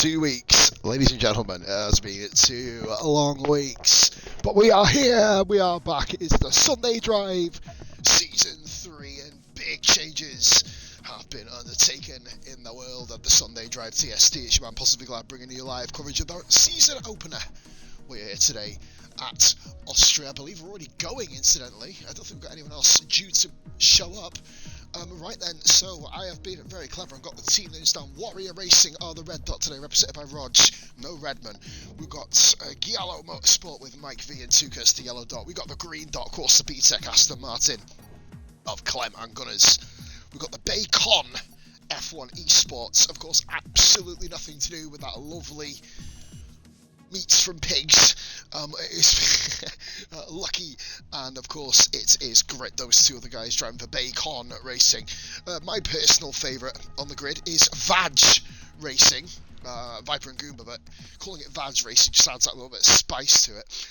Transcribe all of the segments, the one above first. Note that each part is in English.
2 weeks, ladies and gentlemen. It has been 2 long weeks, but we are here. We are back. It is the Sunday Drive, Season 3, and big changes have been undertaken in the world of the Sunday Drive TST. It's your man Possibly Glad bringing you live coverage of the season opener. We're here today at Austria. I believe we're already going, incidentally. I don't think we've got anyone else due to show up. Right then, so I have been very clever and got the team names down. Warrior Racing are the red dot today, represented by Rog, no Redman. We've got Giallo Motorsport with Mike V and Tukas, the yellow dot. We've got the green dot, of course, the BTEC Aston Martin of Clem and Gunners. We've got the Bacon F1 Esports, of course, absolutely nothing to do with that lovely meats from pigs. It's Lucky, and of course it is Grit, those two other guys driving for Bacon Racing. My personal favourite on the grid is Vag Racing, Viper and Goomba, but calling it Vag Racing just adds that little bit of spice to it.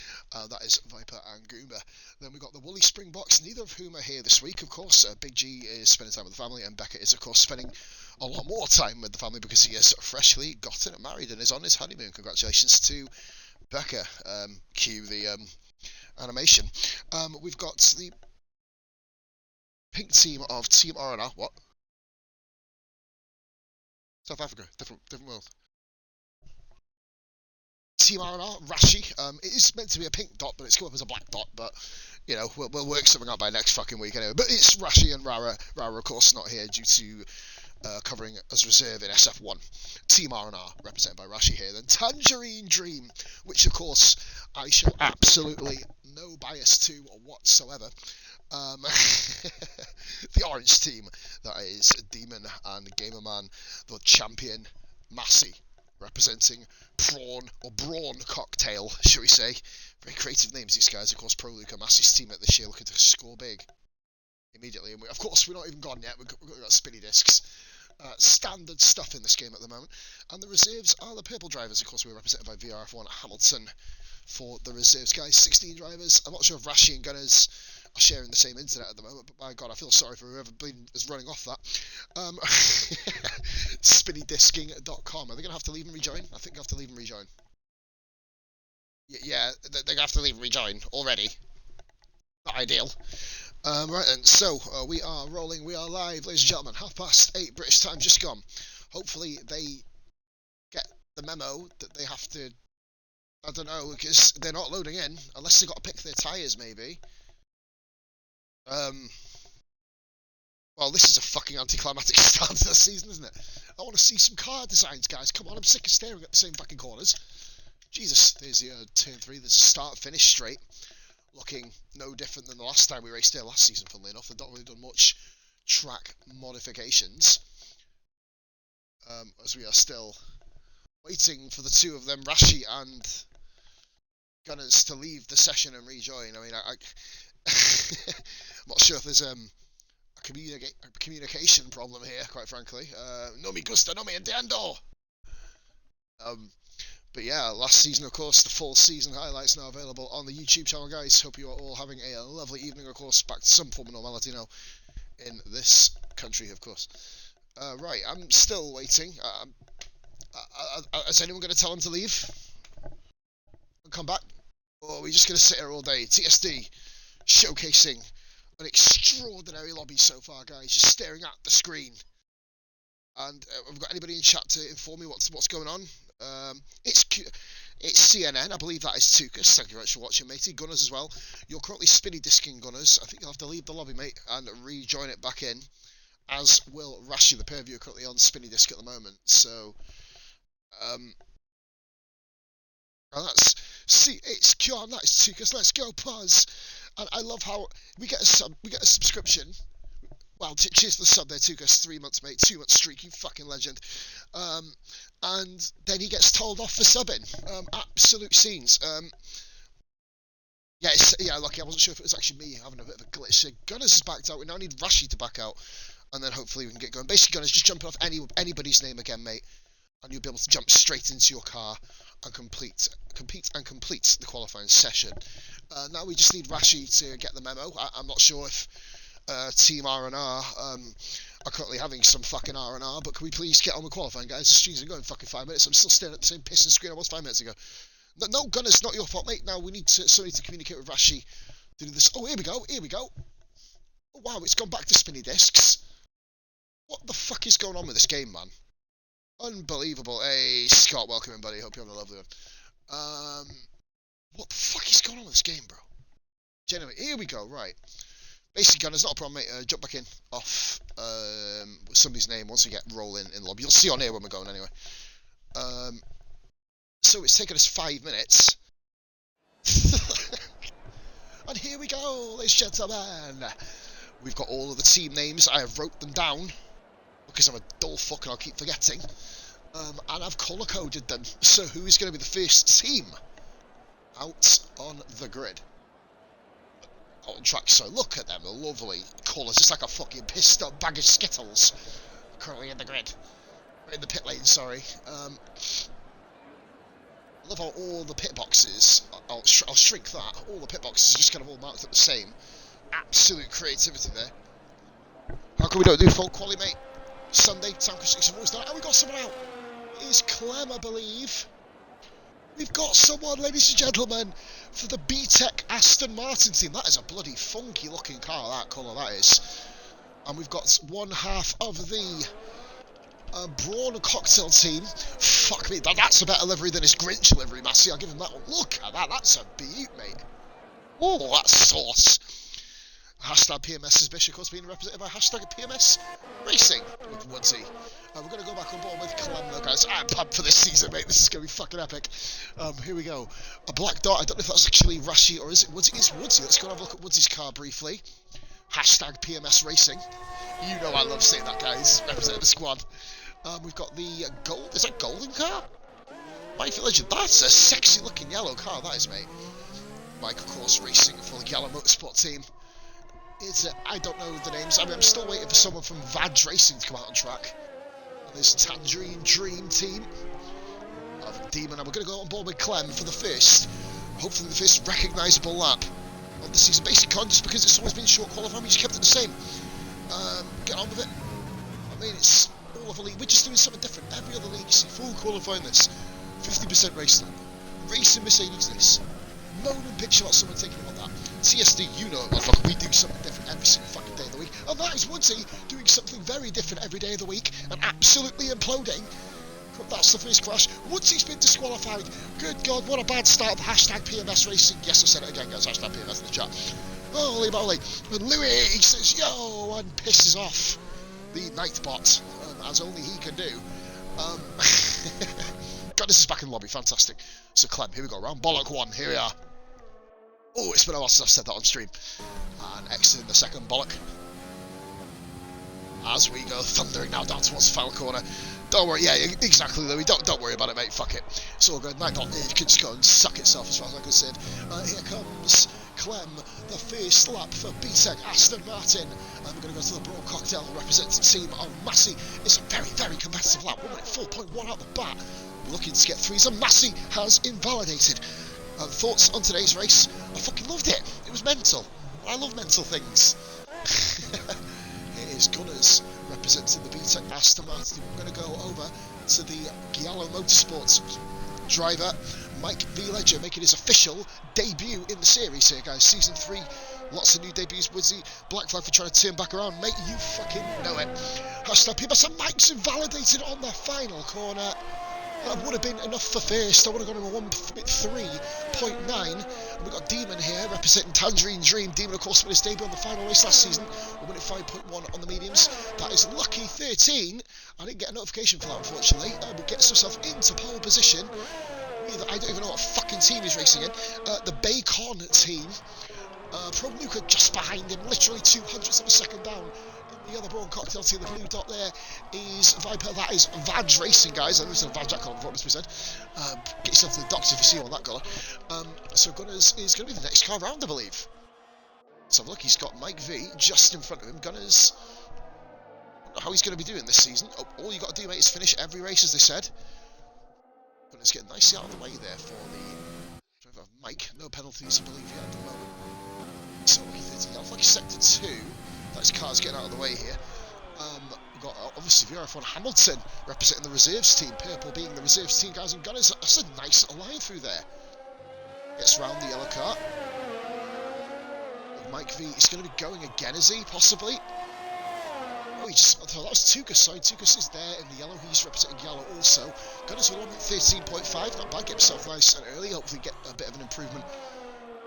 That is Viper and Goomba. Then we've got the Woolly Springboks, neither of whom are here this week, of course. Big G is spending time with the family, and Beckett is, of course, spending a lot more time with the family because he has freshly gotten married and is on his honeymoon. Congratulations to Becca. Cue the animation. We've got the pink team of Team R&R. What? South Africa, different world. Team R&R, Rashi. It is meant to be a pink dot, but it's come up as a black dot. But you know, we'll work something out by next fucking week anyway. But it's Rashi and Rara. Rara, of course, not here due to covering as reserve in SF1. Team R&R, represented by Rashi here. Then Tangerine Dream, which of course I show absolutely no bias to whatsoever. The orange team, that is Demon and Gamerman, the champion Massey, representing Prawn or Brawn Cocktail, shall we say. Very creative names, these guys. Of course, Pro Luca Massey's team at this year looking to score big immediately. And of course, we're not even gone yet. We've got spinny discs. Standard stuff in this game at the moment. And the reserves are the purple drivers. Of course, we're represented by VRF1 Hamilton for the reserves, guys. 16 drivers. I'm not sure if Rashi and Gunners are sharing the same internet at the moment, but by God, I feel sorry for whoever is running off that. Spinnydisking.com. Are they going to have to leave and rejoin? I think they have to leave and rejoin. Yeah, they're going to have to leave and rejoin already. Not ideal. Right then, so we are rolling, we are live, ladies and gentlemen. 8:30 British time just gone. Hopefully they get the memo that they have to, I don't know, because they're not loading in, unless they've got to pick their tyres maybe. Well, this is a fucking anticlimactic start to the season, isn't it? I want to see some car designs, guys. Come on, I'm sick of staring at the same fucking corners. Jesus, there's the turn 3, there's a start-finish straight. Looking no different than the last time we raced there last season, funnily enough. They've not really done much track modifications. As we are still waiting for the two of them, Rashi and Gunners, to leave the session and rejoin. I mean, I'm not sure if there's a communication problem here, quite frankly. No me gusta, no me entiendo. But yeah, last season, of course, the full season highlights now available on the YouTube channel, guys. Hope you are all having a lovely evening, of course, back to some form of normality now in this country, of course. Right, I'm still waiting. Is anyone going to tell him to leave and come back? Or are we just going to sit here all day? TSD showcasing an extraordinary lobby so far, guys, just staring at the screen. And have we got anybody in chat to inform me what's going on? It's CNN, I believe that is Tukas. Thank you very much for watching, matey. Gunners as well. You're currently spinny disking, Gunners. I think you'll have to leave the lobby, mate, and rejoin it back in. As will Rashi. The pair of you are currently on spinny disc at the moment. So, it's Kyon, that is Tukas. Let's go, Puzz. And I love how we get a subscription. Well, cheers to the sub there, Tukas. 3 months, mate. 2 month streak, you fucking legend. And then he gets told off for subbing. Absolute scenes. Yeah, lucky. I wasn't sure if it was actually me having a bit of a glitch. So Gunners is backed out. We now need Rashi to back out, and then hopefully we can get going. Basically, Gunners, just jumping off anybody's name again, mate, and you'll be able to jump straight into your car and compete the qualifying session. Now we just need Rashi to get the memo. I'm not sure if Team R&R are currently having some fucking R&R, but can we please get on with qualifying, guys? Jeez, I'm going fucking 5 minutes. I'm still staring at the same pissing screen I was 5 minutes ago. No, Gunners, not your fault, mate. Now we need to somebody to communicate with Rashi to do this. Oh, here we go. Oh, wow, it's gone back to spinny discs. What the fuck is going on with this game, man? Unbelievable. Hey, Scott, welcome in, buddy. Hope you're having a lovely one. What the fuck is going on with this game, bro? Genuinely, here we go, right. Basically, Gunners, not a problem, mate. Jump back in off somebody's name once we get rolling in the lobby. You'll see on here when we're going anyway. So it's taken us 5 minutes. And here we go, ladies and gentlemen. We've got all of the team names. I have wrote them down because I'm a dull fuck and I'll keep forgetting. And I've colour-coded them. So who is going to be the first team out on the grid? On track, so look at them, the lovely colours, it's like a fucking pissed up bag of Skittles. Currently in the grid. In the pit lane, sorry. I love how all the pit boxes, I'll shrink that, all the pit boxes are just kind of all marked up the same. Absolute creativity there. How come we don't do full quali, mate? Sunday, time constrictions have always done it. And we got someone out. It is Clem, I believe. We've got someone, ladies and gentlemen, for the B-Tech Aston Martin team. That is a bloody funky looking car, that colour, that is. And we've got one half of the Brawn Cocktail team. Fuck me, that's a better livery than his Grinch livery, Massey. I'll give him that one. Look at that, that's a beaut, mate. Oh, that's sauce. Hashtag PMS is Bishop, of course, being represented by hashtag PMS Racing with Woodsy. We're going to go back on board with Clem, though, guys. I'm pumped for this season, mate. This is going to be fucking epic. Here we go. A black dot. I don't know if that's actually Rashi or is it Woodsy? It's Woodsy. Let's go and have a look at Woodsy's car briefly. Hashtag PMS Racing. You know I love saying that, guys. Representing the squad. We've got the gold. Is that golden car? Mike Legend. That's a sexy looking yellow car, that is, mate. Mike, of course, racing for the Yellow Motorsport team. I don't know the names. I mean, I'm still waiting for someone from Vag Racing to come out on track. There's Tangerine Dream team of Demon, and we're going to go on board with Clem for the first, hopefully the first recognisable lap of the season. Basically, just because it's always been short qualifying, we just kept it the same. Get on with it. I mean, it's all of a league. We're just doing something different. Every other league, you see, full qualifying this. 50% racing. Racing Mercedes this. Moan and picture about someone thinking about that. CSD, you know it, motherfucker. We do something different every single fucking day of the week. And that is Woodsy doing something very different every day of the week and absolutely imploding. That's the first crash. Woodsy's been disqualified. Good God, what a bad start. Hashtag PMS Racing. Yes, I said it again, guys. Hashtag PMS in the chat. Holy moly. And Louis, he says, yo, and pisses off the Nightbot, as only he can do. God, this is back in the lobby. Fantastic. So, Clem, here we go. Round Bollock 1. Here we are. Oh, it's been a while since I've said that on stream. And exiting the second Bollock. As we go thundering now down towards the final corner. Don't worry, yeah, exactly, Louis. Don't worry about it, mate. Fuck it. It's all good. Nightbot can just go and suck itself as far as I can say. Here comes Clem, the first lap for B-Tech Aston Martin. And we're going to go to the Brawl Cocktail, represents the team of Massey. It's a very, very competitive lap. 1 minute 4.1 out the bat. Looking to get threes, and Massey has invalidated. Thoughts on today's race? I fucking loved it. It was mental. I love mental things. It is Gunners representing the B-Tech Aston Martin. We're going to go over to the Giallo Motorsports driver, Mike V. Ledger, making his official debut in the series here, guys. Season 3, lots of new debuts. Woodsy, Black Flag for trying to turn back around. Mate, you fucking know it. Hashtag PMS, and Mike's invalidated on the final corner. That would have been enough for first. I would have gone in a 1.3.9. We've got Demon here representing Tangerine Dream. Demon, of course, made his debut on the final race last season. 1 minute 5.1 on the mediums. That is lucky 13. I didn't get a notification for that, unfortunately. But gets himself into pole position. I don't even know what fucking team he's racing in. The Bacon team. Pro Luca just behind him, literally 200ths of a second down. The other Brawn Cocktail team, the blue dot there is Viper. That is Vag Racing, guys. I know it's a Vag colour before, it must be said. Get yourself to the doctor if you see one that colour. So Gunners is going to be the next car round, I believe. So look, he's got Mike V just in front of him. Gunners, I don't know how he's going to be doing this season. All you got to do, mate, is finish every race, as they said. Gunners getting nicely out of the way there for the driver Mike. No penalties, I believe, yet at the moment. So lucky 13. Looks like sector 2. Those cars getting out of the way here. We've got obviously Vera von Hamilton representing the reserves team, purple being the reserves team, guys, and Gunners. That's a nice little line through there. Gets round the yellow car. Mike V is going to be going again, is he? Possibly. Oh, that was Tukas, sorry. Tukas is there in the yellow. He's representing yellow also. Gunners will on at 13.5. Not bad. Get himself nice and early. Hopefully get a bit of an improvement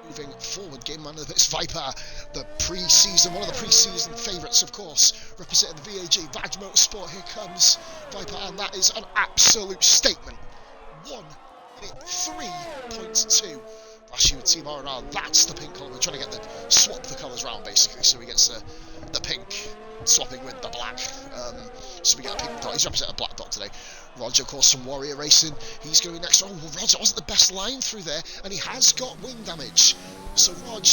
moving forward. Game man of the pitch, Viper, the pre-season, one of the pre-season favourites, of course, representing the VAG, Vag Motorsport. Here comes Viper, and that is an absolute statement. 1 minute 3.2. Rashi with Team R&R, that's the pink colour. We're trying to get swap the colours round, basically, so he gets the pink swapping with the black. So we get a pink dot. He's representing a black dot today. Roger, of course, from Warrior Racing. He's going next. Oh, well, Roger wasn't the best line through there, and he has got wing damage. So Rog,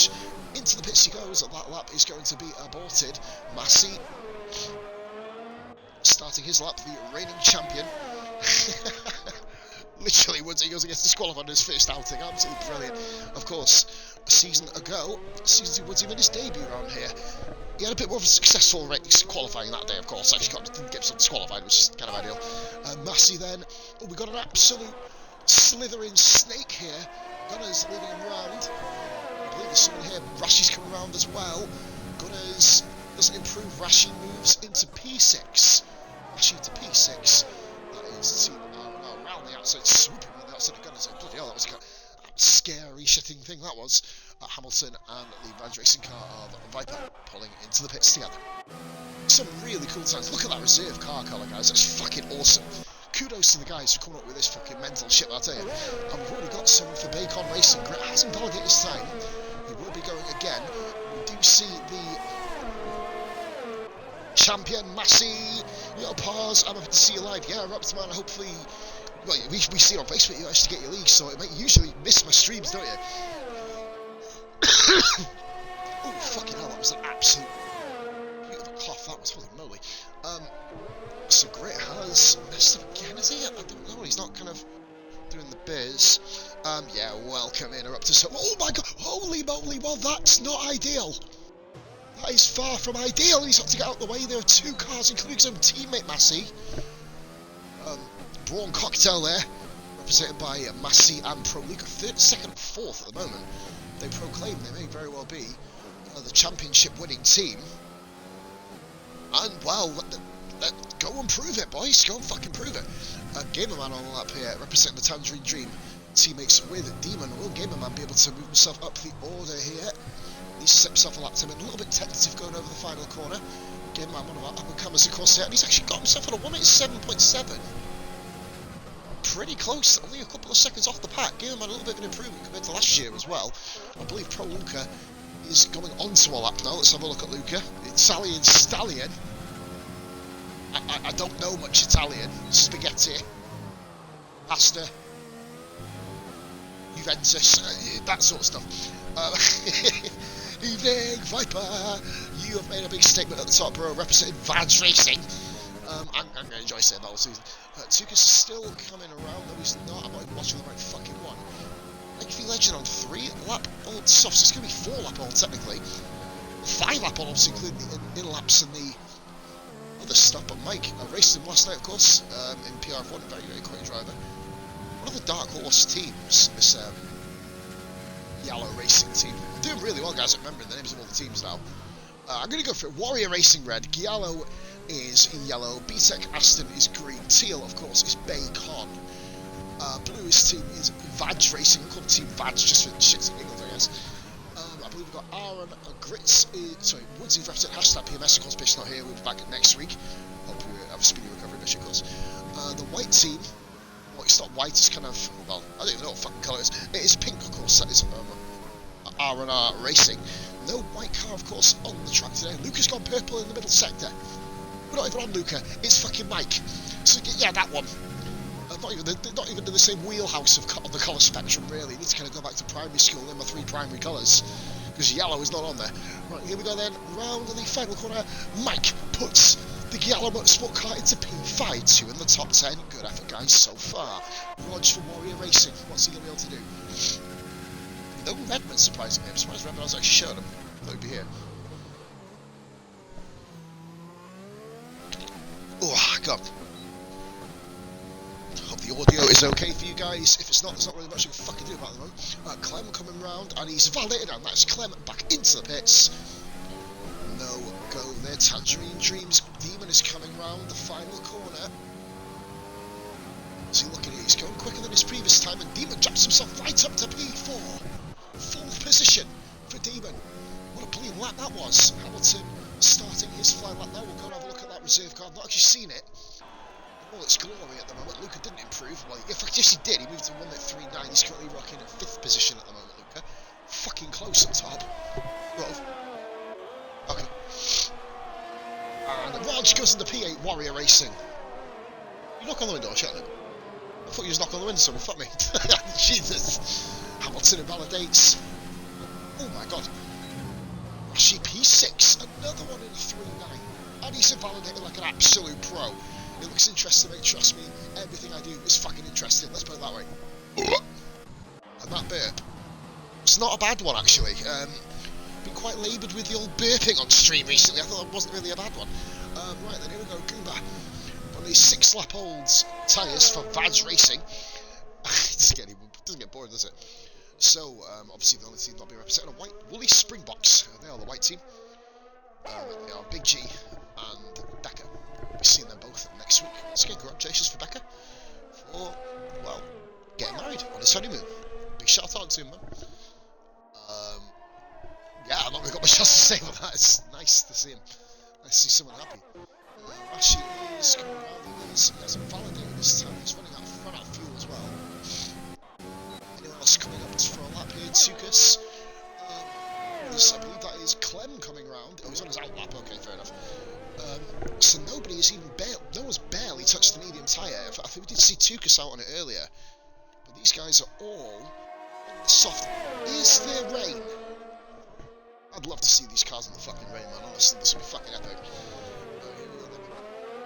into the pits he goes, and that lap is going to be aborted. Massey, starting his lap, the reigning champion. Literally, Woodsy goes and gets disqualified on his first outing. Absolutely brilliant. Of course, a season ago, season 2, Woodsy made his debut around here. He had a bit more of a successful race didn't that day, of course. Actually didn't get himself disqualified, which is kind of ideal. Massey then. Oh, we got an absolute slithering snake here. Gunners leading him round. I believe there's someone here. Rashi's coming around as well. Gunners doesn't improve. Rashi moves into P6. Rashi to P6. That is team around the outside, swooping on the outside of Gunners. Bloody hell, that was a scary shitting thing that was. Hamilton and the Vag Racing car of Viper pulling into the pits together. Some really cool designs. Look at that reserve car colour, guys. That's fucking awesome. Kudos to the guys for coming up with this fucking mental shit, I'll tell you. And we've already got some for Bacon Racing. Grit hasn't validated this time. He will be going again. We do see the champion, Massey. Pause. I'm happy to see you live. Yeah, Raptor Man, hopefully. Well, we see it on Facebook, you actually get your league, so it might usually miss my streams, don't you? Oh, fucking hell, that was an absolute beautiful cough, that was, holy moly. So Grit has messed up again, is he? I don't know, he's not kind of doing the biz. Yeah, welcome Interrupters. Oh my god, holy moly, well that's not ideal. That is far from ideal, he's got to get out of the way. There are 2 cars, including his own teammate, Massey. Brawn Cocktail there, represented by Massey and Pro Luca, 2nd and 4th at the moment. They proclaim they may very well be the championship winning team. And, well, go and prove it, boys. Go and fucking prove it. Gamerman on the lap here, representing the Tangerine Dream. Teammates with Demon. Will Gamerman be able to move himself up the order here? Needs to set himself a lap time. A little bit tentative going over the final corner. Gamerman, one of our up-and-comers across here. And he's actually got himself on a 1:07.7. Pretty close, only a couple of seconds off the pack. Gave him a little bit of an improvement compared to last year as well. I believe Pro Luca is going onto a lap now. Let's have a look at Luca. Italian Stallion. I don't know much Italian. Spaghetti. Pasta. Juventus. That sort of stuff. Evening, Viper. You have made a big statement at the top, bro. Representing Vag Racing. I'm going to enjoy saying that all season. Tukas is still coming around, though he's not. I'm not even watching the right fucking one. Lakeview Legend on 3-lap old softs. It's going to be 4-lap old, technically. 5-lap old, obviously, including the in-laps and the other stuff. But Mike, I raced him last night, of course, in PR1, very, very quick driver. One of the Dark Horse teams, this Yellow Racing team. Doing really well, guys. I'm remembering the names of all the teams now. I'm going to go for it. Warrior Racing red. Giallo is in yellow. BTEC Aston is green. Teal, of course, is Bacon. Bluest team is Vag Racing. I call the team Vag just for shits and giggles, I guess. I believe we've got Aaron Grits. Woodsy represent hashtag PMS. Of course, Bish not here. We'll be back next week. Hope you have a speedy recovery, Bish, of course. The white team. Well, it's not white. It's kind of, well, I don't even know what fucking colour it is. It is pink, of course. That is R&R Racing. No white car, of course, on the track today. Luca's gone purple in the middle sector. We're not even on Luca, it's fucking Mike. So, yeah, that one. Not even in the same wheelhouse of the colour spectrum, really. You need to kind of go back to primary school in my 3 primary colours. Because yellow is not on there. Right, here we go then. Round the final corner. Mike puts the Giallo Motorsport car into P5, 2 in the top 10. Good effort, guys, so far. Rog for Warrior Racing. What's he going to be able to do? No Redmond, surprisingly. I'm surprised Redmond was actually showing him. I thought he'd be here. go. Hope the audio is okay for you guys. If it's not, there's not really much you can fucking do about it at the moment. Clem coming round, and he's validated, and that's Clem back into the pits. No go there. Tangerine Dreams Demon is coming round the final corner. So look at it, he's going quicker than his previous time, and Demon jumps himself right up to P4. Fourth position for Demon. What a brilliant lap that was. Hamilton starting his fly lap now. We'll go and have a look at that reserve car. I've not actually seen it. All its glory at the moment. Luca didn't improve. Well, in fact, yes, he did. He moved to 1.39. He's currently rocking at 5th position at the moment, Luca. Fucking close at top. Rough. Okay. And Raj goes into P8 Warrior Racing. You knock on the window, shut up. I thought you was knocking on the window, someone. Fuck me. Jesus. Hamilton invalidates. Oh my god. Rashi P6. Another one in a 3.9. And he's invalidated like an absolute pro. It looks interesting, mate, trust me. Everything I do is fucking interesting, let's put it that way. And that burp. It's not a bad one, actually. Been quite laboured with the old burping on stream recently. I thought that wasn't really a bad one. Right then, here we go, Goomba. One of these 6-lap-old tyres for Vaz Racing. It doesn't get boring, does it? So, obviously the only team not being represented are white Woolly Springboks. They are the white team. They are Big G and Becca. We'll be seeing them both next week. Once again, congratulations for Becca for, well, getting married on his honeymoon. Big shout out to him, man. Yeah, I've not really got much else to say about that. It's nice to see him. Nice to see someone happy. Rashi is coming around. He hasn't validated this time. He's run out of fuel as well. Anyone else coming up for a lap here? Tukas. I believe that is Clem coming round. Oh, he's on his out lap. Okay, fair enough. So nobody has even no one's barely touched the medium tyre. I think we did see Tukas out on it earlier, but these guys are all on the soft. Is there rain? I'd love to see these cars in the fucking rain, man. Honestly, this would be fucking epic.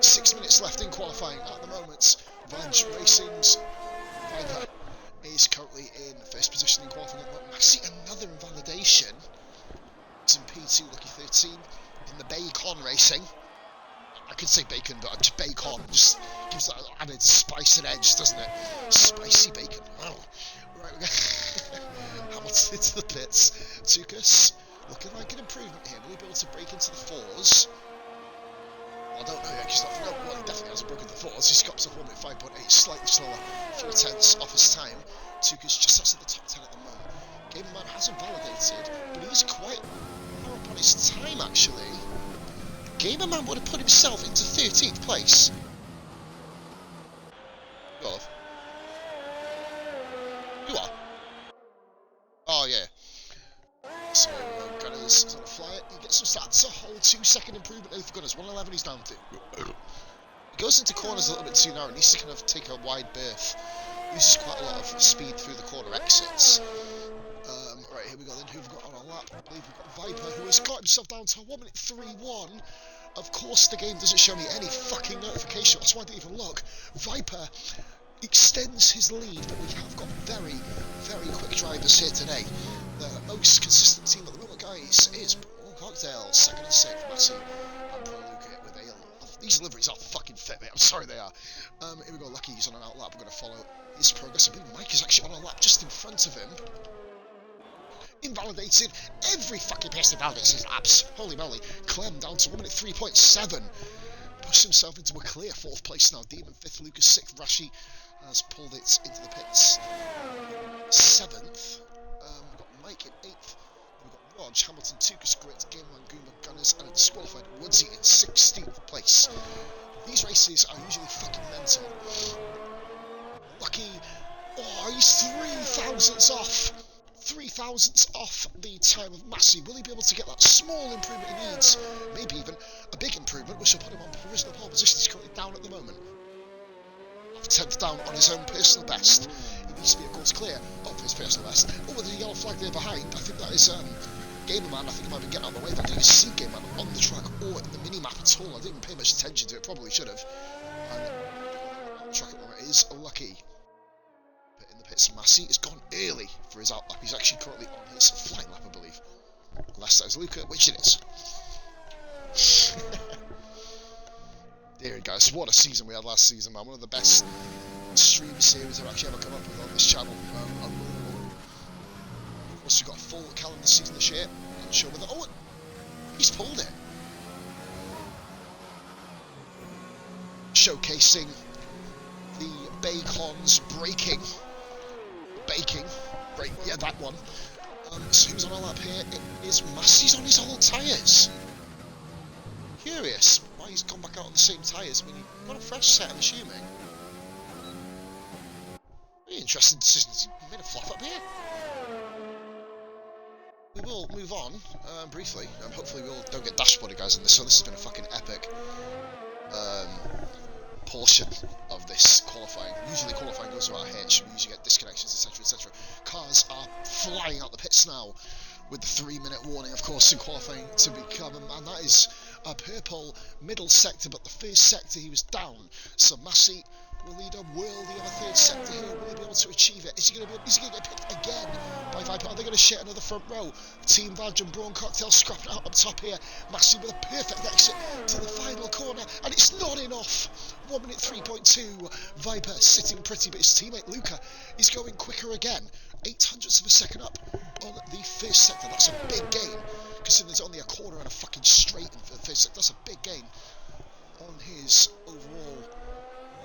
6 minutes left in qualifying at the moment. Vans Racing's Viper is currently in first position in qualifying. I see another invalidation. It's in P2, lucky 13. In the Bacon Racing. I could say bacon, but just bacon just gives that added spice and edge, doesn't it? Spicy bacon. Wow. Right, we go. Hamilton into the pits. Tukas looking like an improvement here. Will he be able to break into the fours? I don't know yet, because well, he definitely hasn't broken the fours. He's got himself 1.5.8, slightly slower, 4/10 off his time. Tukas just outside the top 10 at the moment. Gamerman hasn't validated, but he's quite far up on his time, actually. Gamerman would have put himself into 13th place. You are? Oh, yeah. So, Gunners is on a flyer. He gets some stats, a whole 2-second improvement over Gunners. 111 he's down to. He goes into corners a little bit too narrow. Needs to kind of take a wide berth. Uses quite a lot of speed through the corner exits. Right, here we go then. Who have we got on our lap? I believe we've got Viper, who has got himself down to 1:31. Of course, the game doesn't show me any fucking notification. That's why I didn't even look. Viper extends his lead, but we have got very, very quick drivers here today. The most consistent team at the moment, guys, is Paul Cocktail, 2nd and 6th, Massey, and Paul Luca with a lot. These deliveries are fucking fit, mate. I'm sorry they are. Here we go. Lucky he's on an out lap. We're going to follow his progress. I believe Mike is actually on a lap just in front of him. Invalidated. Every fucking person invalidates his laps. Holy moly. Clem down to 1:3.7. Pushed himself into a clear 4th place now. Demon 5th, Lucas 6th. Rashi has pulled it into the pits. 7th. We've got Mike in 8th. We've got Rog, Hamilton, Tukas, Grit, Gameland, Goomba, Gunners, and a disqualified Woodsy in 16th place. These races are usually fucking mental. Lucky. Oh, he's 3 thousandths off. 3 thousandths off the time of Massey. Will he be able to get that small improvement he needs? Maybe even a big improvement, which will put him on provisional pole position. He's currently down at the moment. 10th down on his own personal best. He needs to be, of course, clear of his personal best. Oh, with the yellow flag there behind, I think that is Gamerman. I think he might be getting out of the way. I didn't even see Gamerman on the track or in the mini-map at all. I didn't pay much attention to it. Probably should have. And track it where it is. Lucky. In the pits, Massey has gone early for his out lap. He's actually currently on his flight lap, I believe. Unless that is Luca, which it is. There he goes. guys, what a season we had last season, man. One of the best stream series I've actually ever come up with on this channel. Of course, we've got a full calendar season this year. Not sure whether... Oh, he's pulled it. Showcasing the Bacon's braking. Baking. Break, yeah, that one. So who's on our lap here? It is Massey's on his old tyres. Curious why he's gone back out on the same tyres. I mean, he got a fresh set, I'm assuming. Very interesting decisions. He made a flop up here. We will move on briefly. Hopefully we all don't get dashboarded, guys, in this. So this has been a fucking epic portion of this qualifying. Usually qualifying goes around hitch. We usually get disconnections, etc., etc. Cars are flying out the pits now, with the 3-minute warning, of course, in qualifying to become, and that is a purple middle sector, but the first sector he was down. So Massey will lead a worldie of a third sector here. Will he be able to achieve it? Is he going to get picked again by Viper? Are they going to share another front row? Team Vag and Brawn Cocktail scrapping out up top here. Massey with a perfect exit to the final corner, and it's not enough. 1 minute 3.2. Viper sitting pretty, but his teammate Luca is going quicker again. 0.08 of a second up on the first sector. That's a big gain, considering there's only a corner and a fucking straight in the first sector. That's a big gain on his overall.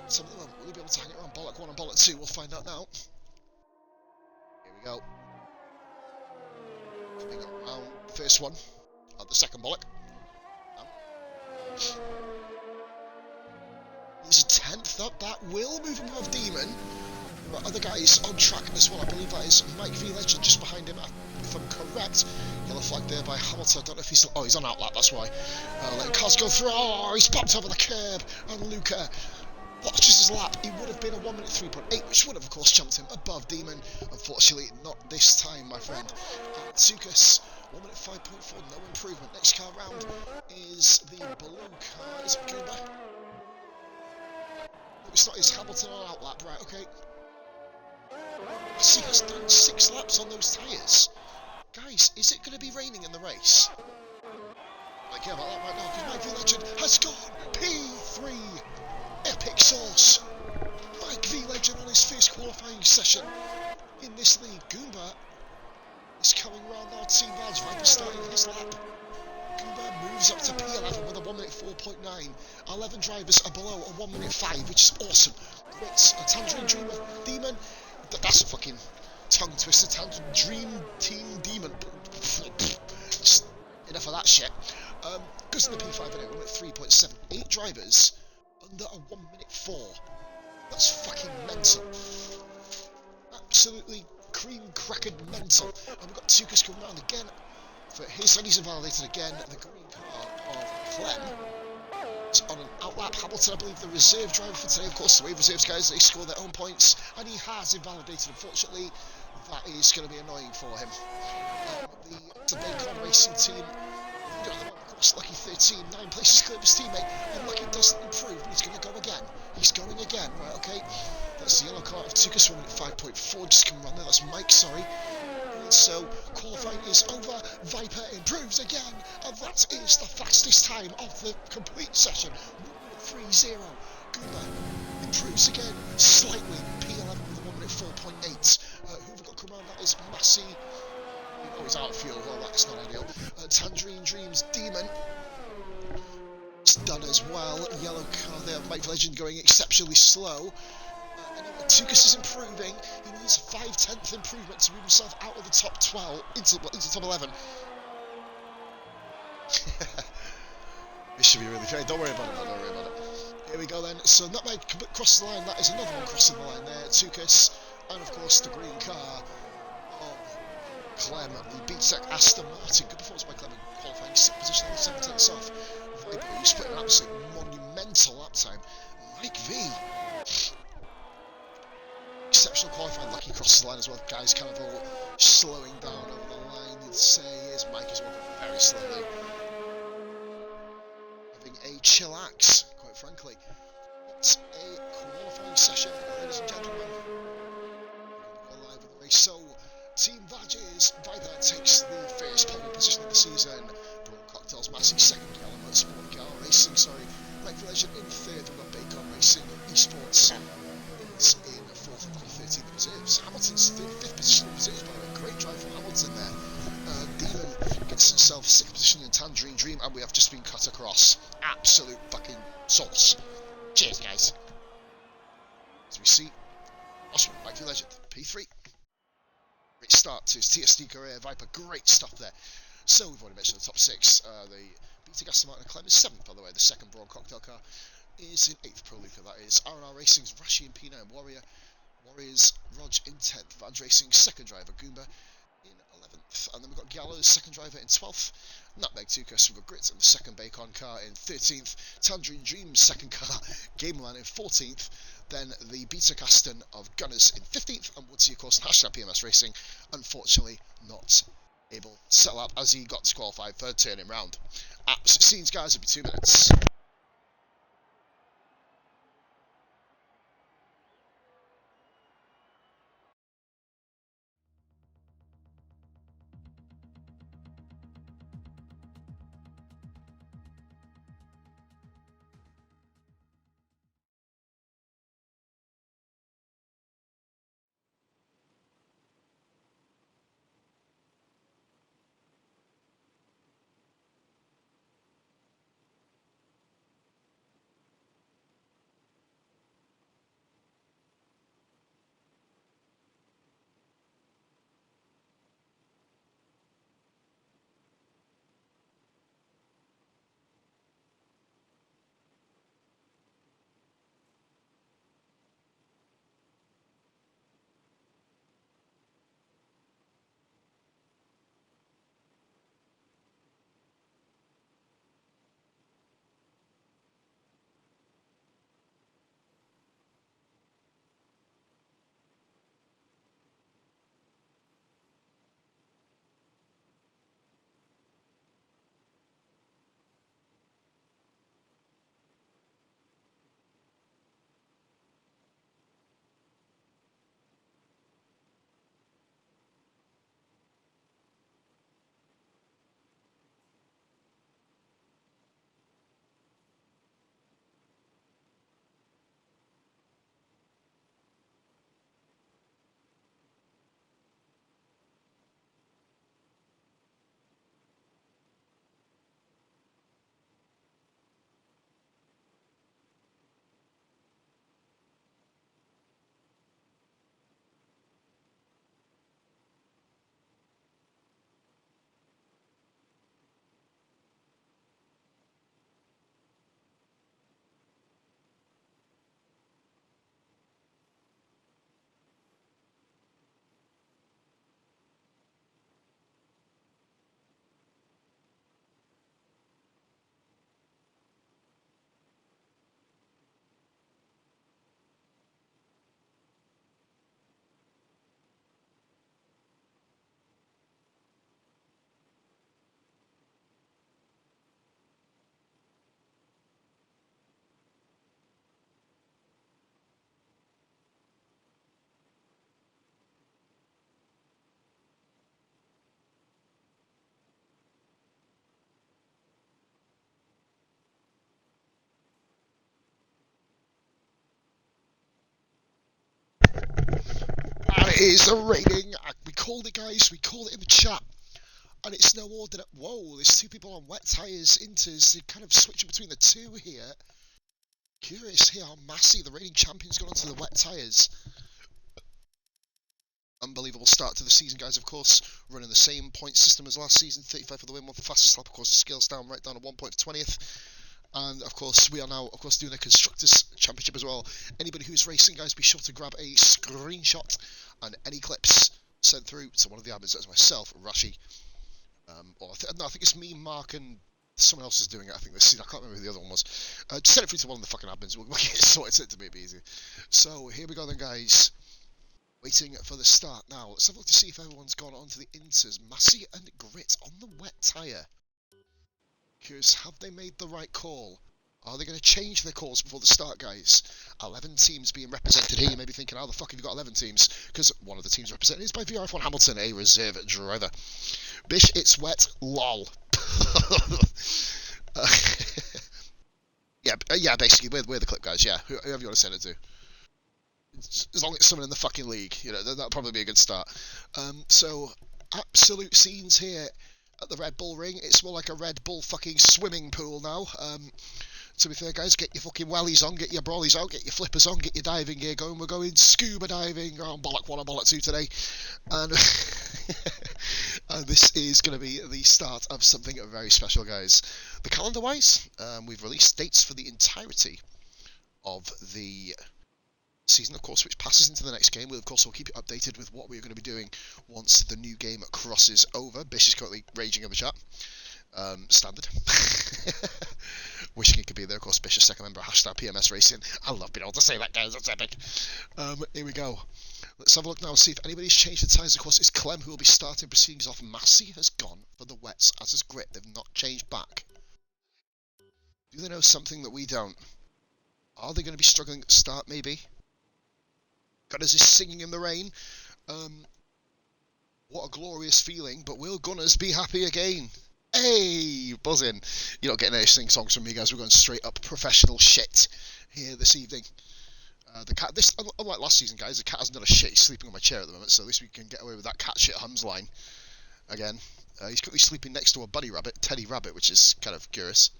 So will he be able to hang it around bollock 1 and bollock 2? We'll find out now. Here we go. Coming around the first one, the second bollock. No. He's a 10th up. That will move him above Demon. There are other guys on track as well. I believe that is Mike V Legend just behind him, if I'm correct. Yellow flag there by Hamilton. I don't know if he's still... Oh, he's on outlap, that's why. Letting cars go through. Oh, he's bumped over the curb. And Luca watches his lap. He would have been a 1 minute 3.8, which would have, of course, jumped him above Demon. Unfortunately, not this time, my friend. Tukas, 1 minute 5.4, no improvement. Next car round is the blue car. Is it Cooper? No, it's not. It's Hamilton on outlap, right? Okay. Massey has done 6 laps on those tyres. Guys, is it going to be raining in the race? I care about that right now, because Mike V Legend has gone P3. Epic sauce. Mike V Legend on his first qualifying session in this league. Goomba is coming round now. Team Vag, Viper starting his lap. Goomba moves up to P11 with a 1 minute 4.9. 11 drivers are below a 1 minute 5, which is awesome. Great. A Tangerine Dream of Demon. That's a fucking tongue twister. Tangerine Dream Team Demon. Just enough of that shit. Goes to the P5 anyway, 1 minute 3.7. 8 drivers under a 1 minute 4. That's fucking mental. Absolutely cream crackered mental. And we've got Tukas coming round again for his, and he's invalidated again. The green car of Clem is on an outlap. Hamilton, I believe, the reserve driver for today. Of course, the way reserves guys, they score their own points, and he has invalidated. Unfortunately, that is going to be annoying for him. The Bacon Racing team, of course, Lucky 13, 9 places clear of his teammate, and Lucky doesn't improve, and he's going to go again. He's going again, right, okay. That's the yellow car of Tukas, 1 minute 5.4, just come around there, that's Mike, sorry. And so, qualifying is over, Viper improves again, and that is the fastest time of the complete session, 1:30. Goomba improves again, slightly, P11 with a 1 minute 4.8. Who have we got come around? That is Massey. Oh, he's outfield, well that's not ideal. Tangerine Dreams Demon. It's done as well. Yellow car there, Mike Legend going exceptionally slow. Anyway, Tukas is improving. He needs a 5/10 improvement to move himself out of the top 12 into top 11. This should be really fair. Don't worry about it, man. Don't worry about it. Here we go then. So Nutmeg crossed the line. That is another one crossing the line there. Tukas, and of course the green car. Clem, the BTEC Aston Martin. Good performance by Clem in qualifying, position 7/10 off. Viper, who's put an absolute monumental lap time. Mike V. Exceptional qualifying, Lucky crosses the line as well. Guys kind of all slowing down over the line. You'd say, here's Mike as well, very slowly. Having a chillax, quite frankly. It's a qualifying session, ladies and gentlemen. We're live with the race. So, Team Vages, Viper takes the first pole position of the season. Brawn Cocktails, Massey second, Yellow Sport Car Racing, Mike Legend in third. We've got Bacon Racing Esports is in fourth and 13th reserves. Hamilton's 35th position in reserves, by the way. Great drive from Hamilton there. Demon gets himself 6th position in Tangerine Dream, and we have just been cut across. Absolute fucking sauce. Cheers, guys. As we see, Oswald, Mike Legend, P3. Great start to his TSD career. Viper, great stuff there. So we've already mentioned the top 6. The Beta Gaston Martin Clem is 7th, by the way. The second Braun Cocktail car is in 8th Pro Luca, that is. R&R Racing's Rashi and P9 Warrior. Warriors, Rog in 10th. Vans Racing, second driver, Goomba in 11th. And then we've got Gallows, second driver in 12th. Nutmeg Tukas, we've got Grit in the second Bacon car in 13th. Tangerine Dream's second car, Gameland in 14th. Then the Beta Gaston of Gunners in 15th. And Woodsy, of course, hashtag PMS Racing, unfortunately not able to settle up as he got disqualified third turning round. Absolute scenes, guys. It'll be 2 minutes. And it is a rating. We called it, guys. We called it in the chat. And it's no order. Whoa, there's 2 people on wet tyres. Inters, they're kind of switching between the 2 here. Curious here how Massey, the reigning champion's gone onto the wet tyres. Unbelievable start to the season, guys. Of course, running the same point system as last season. 35 for the win, 1 for fastest lap. Of course, the scales down right down to 1 point for 20th. And of course, we are now, of course, doing a Constructors Championship as well. Anybody who's racing, guys, be sure to grab a screenshot and any clips sent through to one of the admins. That's myself, Rashi. I think it's me, Mark, and someone else is doing it. I think this season. I can't remember who the other one was. Just send it through to one of the fucking admins. We'll get it sorted to make it easy. So here we go then, guys. Waiting for the start now. Let's have a look to see if everyone's gone onto the Inters. Massey and Grit on the wet tyre. Curious, have they made the right call? Are they going to change their calls before the start, guys? 11 teams being represented here. You may be thinking, how the fuck have you got 11 teams? Because one of the teams represented is by VRF1 Hamilton, a reserve driver. Bish, it's wet. Lol. Yeah, Yeah, basically, we're the clip guys, yeah. Whoever you want to send it to. As long as it's someone in the fucking league, you know, that'll probably be a good start. So, absolute scenes here at the Red Bull Ring. It's more like a Red Bull fucking swimming pool now. To be fair, guys, get your fucking wellies on, get your brollies out, get your flippers on, get your diving gear going. We're going scuba diving on Bollock 1 and Bollock 2 today. And, and this is going to be the start of something very special, guys. The calendar-wise, we've released dates for the entirety of the season, of course, which passes into the next game. We'll, of course, will keep you updated with what we're going to be doing once the new game crosses over. Bish is currently raging in the chat. Standard. Wishing it could be there. Of course, Bish is second member of hashtag PMS Racing. I love being able to say that, guys. That's epic. Here we go. Let's have a look now and see if anybody's changed the tyres. Of course, it's Clem who will be starting proceedings off. Massey has gone for the wets, as has Grit. They've not changed back. Do they know something that we don't? Are they going to be struggling at the start, maybe? Gunners is singing in the rain. What a glorious feeling, but will Gunners be happy again? Hey, buzzing. You're not getting any sing songs from me, guys. We're going straight up professional shit here this evening. The cat, unlike last season, guys, the cat hasn't done a shit. He's sleeping on my chair at the moment, so at least we can get away with that cat shit hums line again. He's currently sleeping next to a bunny rabbit, Teddy Rabbit, which is kind of curious.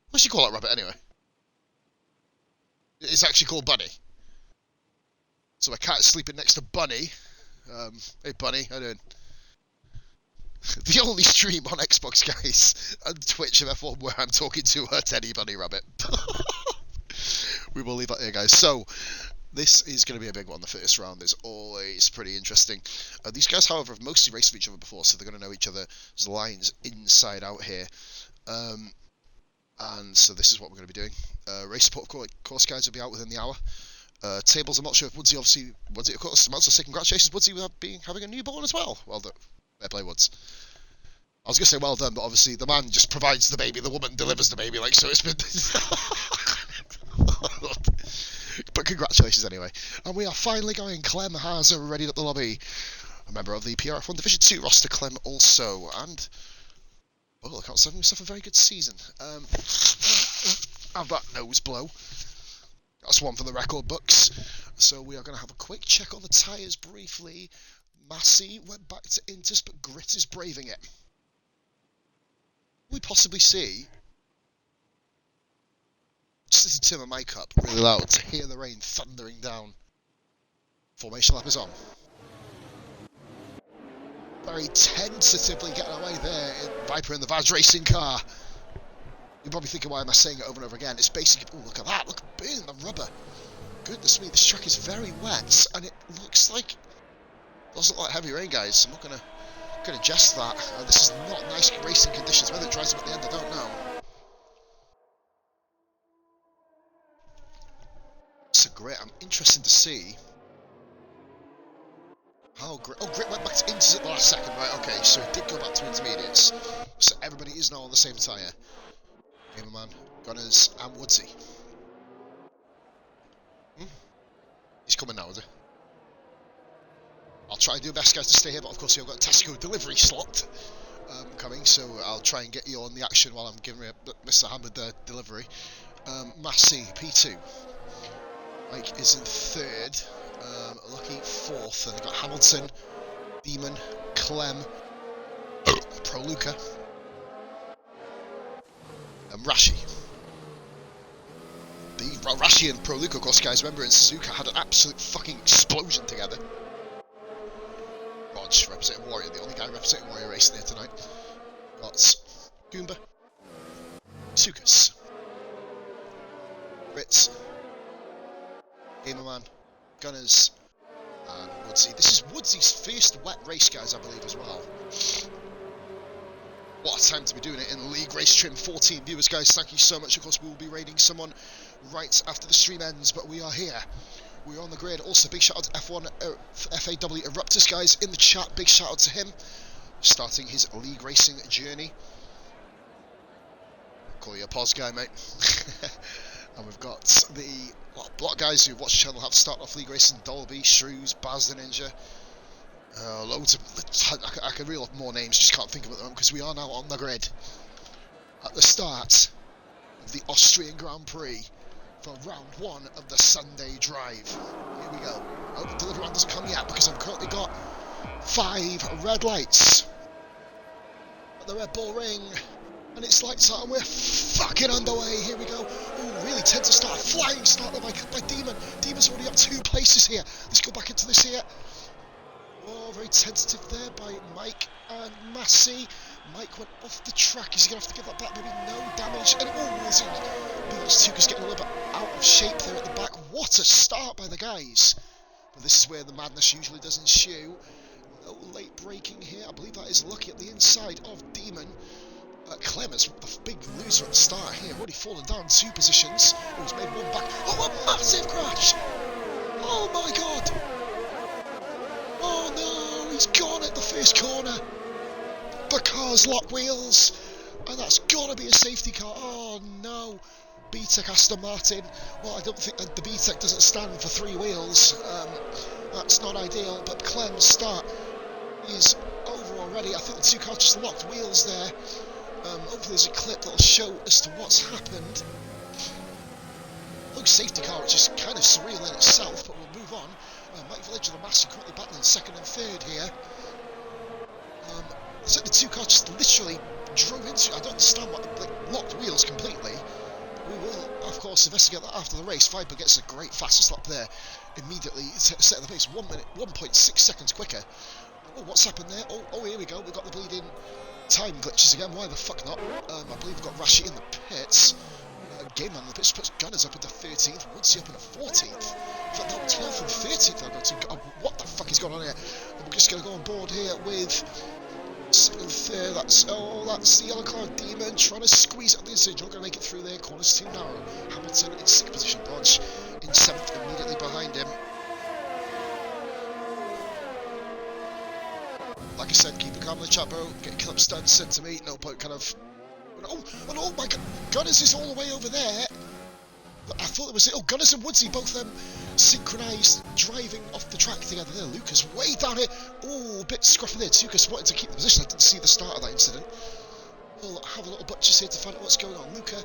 What should you call that rabbit anyway? It's actually called Bunny. So a cat is sleeping next to Bunny. Hey Bunny, how you doing? The only stream on Xbox, guys, and Twitch of F1 where I'm talking to a Teddy Bunny Rabbit. We will leave that here, guys. So, this is going to be a big one. The first round is always pretty interesting. These guys, however, have mostly raced with each other before, so they're going to know each other's lines inside out here. And so this is what we're going to be doing. Race support, of course, guys, will be out within the hour. Tables, I'm not sure if Woodsy, of course, I'm also say congratulations, Woodsy, with having a newborn as well. Well done. Fair play, Woods. I was going to say well done, but obviously the man just provides the baby, the woman delivers the baby, like, so it's been... But congratulations anyway. And we are finally going. Clem has already at the lobby. A member of the PRF1 Division 2 roster, Clem also. And, well, I can't say myself a very good season. Have that nose blow. That's one for the record books. So we are going to have a quick check on the tyres briefly. Massey went back to Intus, but Grit is braving it. We possibly see... Just need to turn my mic up really loud to hear the rain thundering down. Formation lap is on. Very tentatively getting away there in Viper in the Vaz racing car. You're probably thinking, why am I saying it over and over again? It's basically, oh, look at that, look, burn the rubber. Goodness me, this track is very wet, and it looks like, doesn't look like heavy rain, guys. I'm not gonna jest that. This is not nice racing conditions. Whether it dries up at the end, I don't know. So Grit, I'm interested to see how Grit... Oh, Grit went back to Inters at the last second, right? Okay, so he did go back to intermediates. So everybody is now on the same tyre. Gamerman, Gunners, and Woodsy. He's coming now, is he? I'll try and do my best, guys, to stay here, but of course, you've got a Tesco delivery slot coming, so I'll try and get you on the action while I'm giving Mr. Hammond the delivery. Massey, P2. Mike is in third. Lucky fourth. And they've got Hamilton, Demon, Clem, Pro Luca, and Rashi. Rashi and Pro Luca, of course, guys, remember in Suzuka had an absolute fucking explosion together. Rog representing Warrior, the only guy representing Warrior racing here tonight. Got Goomba, Sukas, Ritz, Gamerman, Gunners, and Woodsy. This is Woodsy's first wet race, guys, I believe, as well. What a time to be doing it in League Race Trim. 14 viewers, guys, thank you so much. Of course, we will be raiding someone right after the stream ends, but we are here. We're on the grid. Also, big shout out to F1 FAW Eruptus, guys, in the chat. Big shout out to him, starting his League Racing journey. Call you a pause guy, mate. And we've got the lot guys who watch the channel have started off League Racing: Dolby, Shrews, Baz the Ninja. Loads of... I can reel off more names, just can't think of them because we are now on the grid at the start of the Austrian Grand Prix. for round 1 of the Sunday drive. Here we go. Oh, the delivery round doesn't come yet because I've currently got 5 red lights at the Red Bull Ring. And it's lights out and we're fucking underway. Here we go. Ooh, really tense to start. Flying start there by Demon. Demon's already up 2 places here. Let's go back into this here. Oh, very tentative there by Mike and Massey. Mike went off the track. Is he going to have to give that back? Maybe no damage. And oh, is he? I believe that's Tuka's getting a little bit out of shape there at the back. What a start by the guys. But this is where the madness usually does ensue. A little late braking here. I believe that is Lucky at the inside of Demon. Clemens, the big loser at the start here, already fallen down 2 positions. Oh, he's made 1 back. Oh, a massive crash! Oh my god! Oh no, he's gone at the first corner. The car's locked wheels, and that's gotta be a safety car. Oh no, B-Tech Aston Martin. Well, I don't think the B-Tech doesn't stand for 3 wheels. That's not ideal, but Clem's start is over already. I think the 2 cars just locked wheels there. Hopefully there's a clip that'll show as to what's happened. Looks safety car, which is kind of surreal in itself, but we'll move on. Mike Village and the Master currently battling 2nd and 3rd here. So the 2 cars just literally drove into. I don't understand what they locked wheels completely. We will, of course, investigate that after the race. Viper gets a great fastest lap there immediately, setting the pace 1 minute, 1.6 seconds quicker. Oh, what's happened there? Oh, here we go. We've got the bleeding time glitches again. Why the fuck not? I believe we've got Rashi in the pits. Game man in the pits puts Gunners up into 13th, Woodsy up into 14th. In fact, no, 12th and 13th. I've got to. What the fuck is going on here? We're just going to go on board here with. That's the yellow car Demon trying to squeeze it on the inside. Not going to make it through there. Corner's too narrow. Hamilton in 6th position. Dodge in 7th, immediately behind him. Like I said, keep it calm in the chat, bro. Get clips done, sent to me. No point kind of. Oh my god, Gunners is all the way over there. I thought it was. Oh, Gunners and Woodsy, both them synchronised, driving off the track together there. Lucas way down here. Oh, a bit scruffy there. Tukas wanted to keep the position. I didn't see the start of that incident. We'll have a little butchers here to find out what's going on. Luca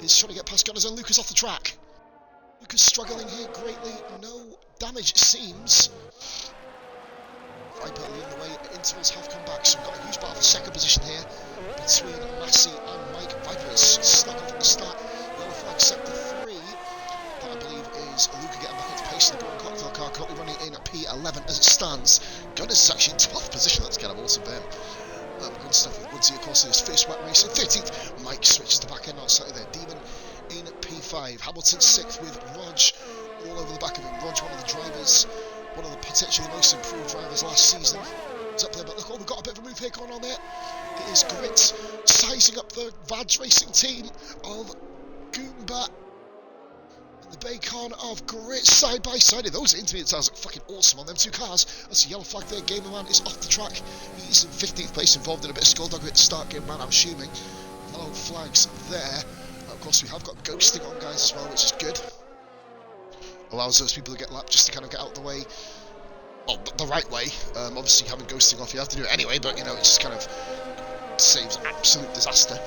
is trying to get past Gunners, and Lucas off the track. Lucas struggling here greatly. No damage, it seems. Viper leading the way. Intervals have come back, so we've got a huge battle for 2nd position here between Massey and Mike. Viper is stuck off at the start. Yellow flag sector 3. That I believe is Luca getting back into pace in the Brown Cocktail car, currently running in at P11 as it stands. Gunners is actually in 12th position. That's kind of awesome for him. Good stuff with Woodsy, of course, in his first wet race. In 13th, Mike switches the back end outside there. Demon in P5. Hamilton 6th with Rog all over the back of him. Rog, one of the drivers, one of the potentially most improved drivers last season. He's up there, but look, we've got a bit of a move here going on there. It is Grit sizing up the Vads racing team of Goomba and the Bacon of Grit side by side. Those intermediate sounds look fucking awesome on them 2 cars. That's a yellow flag there. Gamer Man is off the track. He's in 15th place, involved in a bit of skullduggery at the start. Gamer Man, I'm assuming. Yellow flags there. Of course, we have got ghosting on guys as well, which is good. Allows those people to get lapped just to kind of get out of the way. Well, the right way. Obviously, having ghosting off, you have to do it anyway, but, you know, it just kind of saves absolute disaster.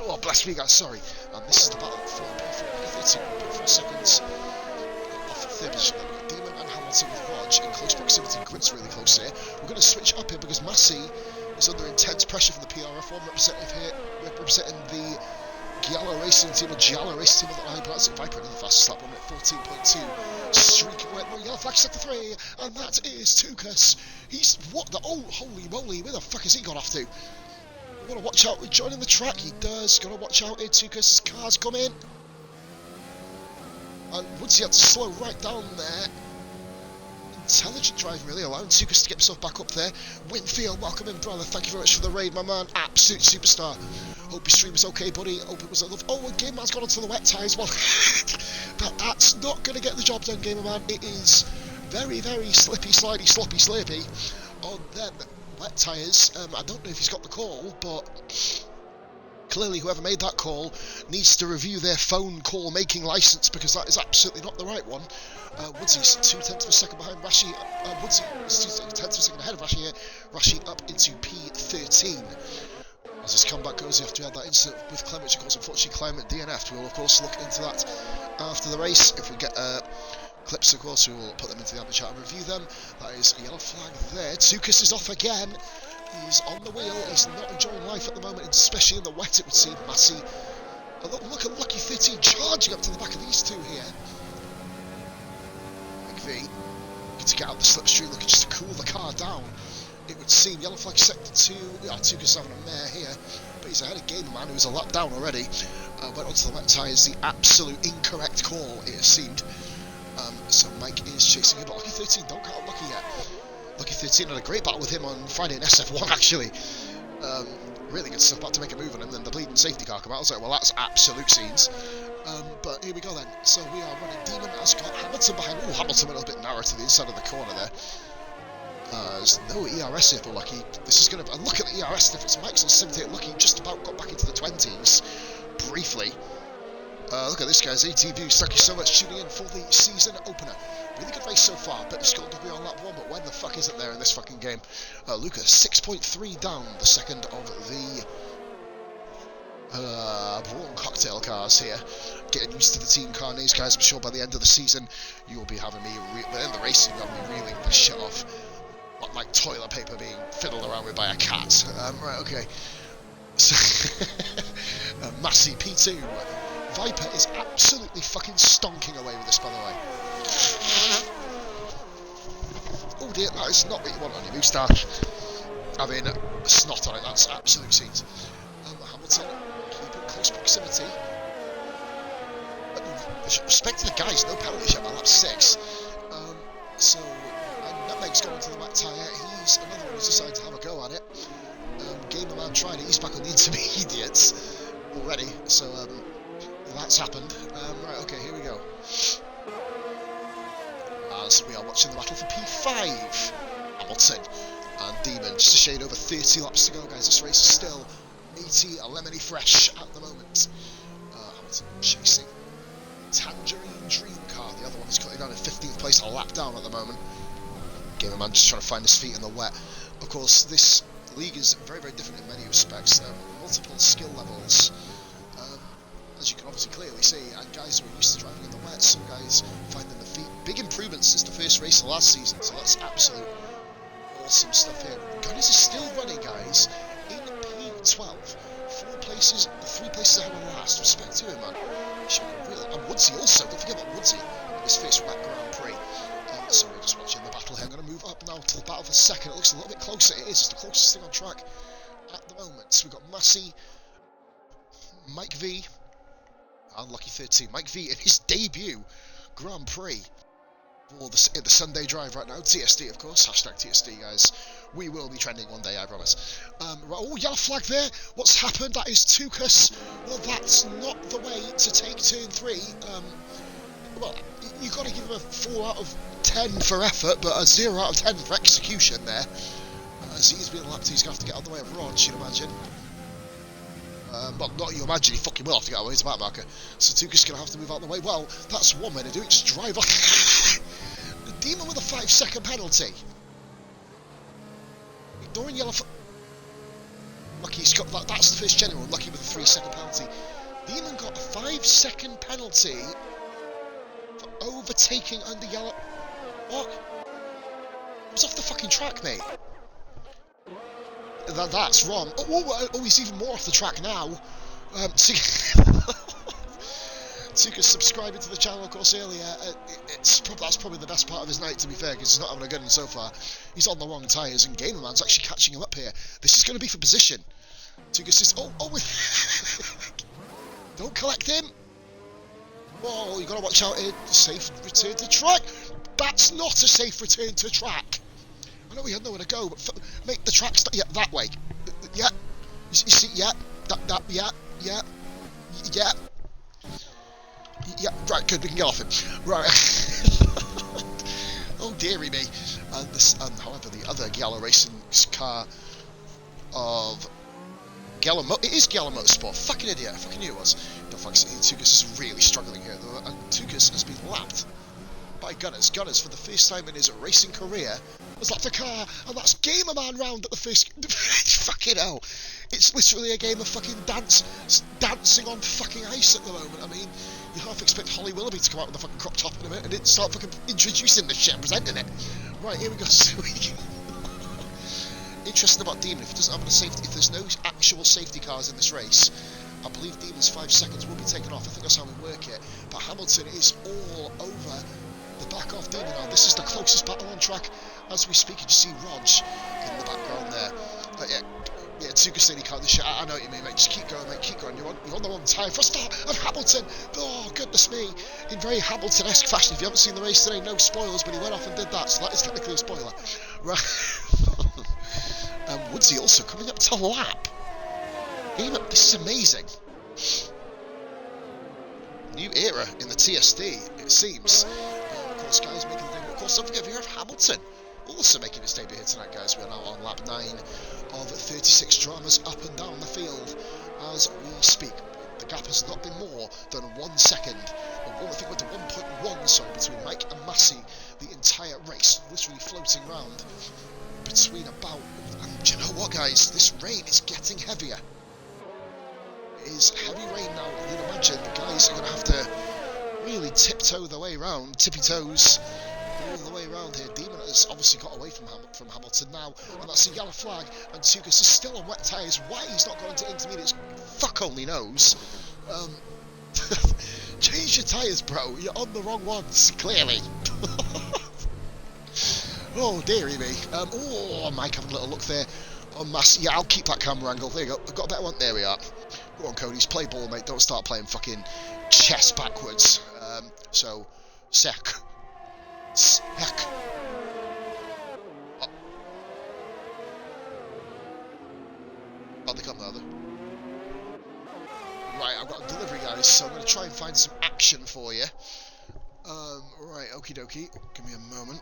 Oh, bless me, guys, sorry. This is the battle for P4, 4 seconds. Off 3rd position. Demon and Hamilton with Rog in close proximity. Grit's really close here. We're going to switch up here because Massey is under intense pressure from the PRF1 representative here, representing the Giallo Racing Team, or Giallo Racing Team, I pronounce it. Viper in the fastest lap, 1 minute 14.2. Streaking away, more yellow flag sector 3, and that is Tukas. He's, what the, oh, holy moly, where the fuck has he got off to? We've got to watch out with joining the track, he does. Got to watch out here, Tukas' cars come in. And Woodsy had to slow right down there. Intelligent driving, really, allowing Tukas to get himself back up there. Winfield, welcome in, brother. Thank you very much for the raid, my man. Absolute superstar. Hope your stream was okay, buddy. Hope it was a love. Oh, and Game Man's gone onto the wet tyres. Well, that's not going to get the job done, Gamer Man. It is very, very slippy, slidey, sloppy, slurpy on them wet tyres. I don't know if he's got the call, but clearly whoever made that call needs to review their phone call making license, because that is absolutely not the right one. Woodsy's 2/10 of a second behind Rashi. Woodsy is 2/10 of a second ahead of Rashi here. Rashi up into P13. As his comeback goes after he had that incident with Clem, which of course unfortunately Clem DNF'd. We will of course look into that after the race. If we get clips, of course, we will put them into the Admin chat and review them. That is a yellow flag there. Tukas is off again. He's on the wheel. He's not enjoying life at the moment, especially in the wet, it would seem. Massey. Oh, look at Lucky 13 charging up to the back of these two here. McVie to get out the slipstream, looking just to cool the car down. It would seem yellow flag sector 2. Tukas having a mare here, but he's ahead of Gamerman, who's a lap down already. Went onto the wet tyres, the absolute incorrect call, it seemed. So Mike is chasing him, but Lucky 13 don't get out Lucky yet. Lucky 13 had a great battle with him on Friday in SF1 actually. Really good stuff, about to make a move on him, then the bleeding safety car come out. I was like, well, that's absolute scenes. But here we go then. So we are running. Demon has got Hamilton behind. Oh, Hamilton went a little bit narrow to the inside of the corner there. There's no ERS here for Lucky. This is going to... look at the ERS difference. Mike's on 78. Lucky just about got back into the 20s. Briefly. Look at this guy's ATV. Thank you so much tuning in for the season opener. Really good race so far. Bit of Scott W on lap 1, but when the fuck is it there in this fucking game? Lucas, 6.3 down, the second of the Brawn cocktail cars here. Getting used to the team car names, guys. I'm sure by the end of the season, you will be having me, in the racing, you'll be reeling this shit off. Like toilet paper being fiddled around with by a cat. Right, okay. So, Massey P2. Viper is absolutely fucking stonking away with this, by the way. Oh dear, that is not what you want on your moustache. I mean, snot on it, that's absolute scenes. Hamilton, keep in close proximity. Respect to the guys, no penalties yet by lap 6. So, Nutmeg's going to the wet tyre. He's another one who's decided to have a go at it. Gamerman tried it, he's back on the intermediates already. So, that's happened. Right, okay, here we go. As we are watching the battle for P5. Hamilton and Demon, just a shade over 30 laps to go, guys. This race is still 80 lemony fresh at the moment. Hamilton chasing Tangerine Dream car. The other one is cutting down in 15th place, a lap down at the moment. Gamerman just trying to find his feet in the wet. Of course, this league is very, very different in many respects. Multiple skill levels. As you can obviously clearly see, and guys who are used to driving in the wet, some guys finding the feet. Big improvements since the first race of last season, so that's absolute awesome stuff here. Gunners is still running, guys, in P12. 3 places ahead of last. Respect to him, man. And Woodsy also, don't forget about Woodsy in his first wet Grand Prix. So we're just watching the battle here. I'm going to move up now to the battle for second. It looks a little bit closer. It is, it's the closest thing on track at the moment. So we've got Massey, Mike V, and Lucky 13. Mike V in his debut Grand Prix for the Sunday drive right now. TSD, of course. Hashtag TSD, guys. We will be trending one day, I promise. Right, oh, yellow flag there. What's happened? That is Tukas. Well, that's not the way to take turn 3. Well, you've got to give him a 4 out of 10 for effort, but a 0 out of 10 for execution there. As he's being lapped, he's going to have to get out of the way of Rod, you'd imagine. Well, not you imagine, he fucking will have to get out of the way, he's a back marker. So Tukas going to have to move out of the way. Well, that's one way to do it, just drive off. The Demon with a 5-second penalty. Ignoring yellow Lucky's got that, that's the first general, Lucky with a 3-second penalty. Demon got a 5-second penalty for overtaking under yellow. What? It was off the fucking track, mate. That's wrong. Oh, he's even more off the track now. Tukas subscribing to the channel, of course, earlier. That's probably the best part of his night, to be fair, because he's not having a good one so far. He's on the wrong tyres, and Gamerman's actually catching him up here. This is going to be for position. Tukas is... Oh! Don't collect him! Whoa, you got to watch out here. Safe return to track. That's not a safe return to track. I know we had nowhere to go, but make the track start. Yeah, that way. Yeah. You see, yeah. Yeah. Yeah, right, good, we can get off him. Right. Oh, dearie me. And however, the other Gallo Racing car of Gallo it is Gallo Motorsport. Fucking idiot. I fucking knew it was. No, fucks, Tukas is really struggling here, though, and Tukas has been lapped by Gunners. Gunners, for the first time in his racing career, has lapped a car, and that's Gamerman round at the first. Fucking hell. It's literally a game of fucking dancing on fucking ice at the moment. I mean, you half expect Holly Willoughby to come out with a fucking crop top in a minute and it start fucking introducing the shit and presenting it. Right, here we go. Interesting about Demon, if he doesn't have a safety, if there's no actual safety cars in this race, I believe Demon's 5 seconds will be taken off. I think that's how we work it. But Hamilton is all over the back of Demon now. This is the closest battle on track as we speak. You just see Rog in the background there. Yeah, Tsuka said he can't do shit. I know what you mean, mate. Just keep going, mate. Keep going. You're on the wrong time. For a start of Hamilton. Oh, goodness me. In very Hamilton-esque fashion. If you haven't seen the race today, no spoilers, but he went off and did that. So that is technically a spoiler. Right. Woodsy also coming up to lap. This is amazing. New era in the TSD, it seems. Of course, guys, making the debut. Of course, don't forget, we have Hamilton also making his debut here tonight, guys. We are now on lap 9 of 36 dramas up and down the field as we speak. The gap has not been more than 1 second. I think we're to 1.1, sorry, between Mike and Massey the entire race, literally floating around between about. And do you know what, guys? This rain is getting heavier. It is heavy rain now. You'd imagine the guys are going to have to really tiptoe their way around, tippy toes all the way around here. Demon has obviously got away from Hamilton now, and that's a yellow flag. And Tsukas is still on wet tyres. Why he's not gone into intermediates, fuck only knows. Change your tyres, bro. You're on the wrong ones, clearly. Oh, dearie me. Oh, Mike having a little look there on Mass. Yeah, I'll keep that camera angle. There you go. I've got a better one. There we are. Go on, Cody's play ball, mate. Don't start playing fucking chess backwards. So, sec. Oh, they come there. Right, I've got a delivery, guys, so I'm going to try and find some action for you. Right, okie dokie. Give me a moment.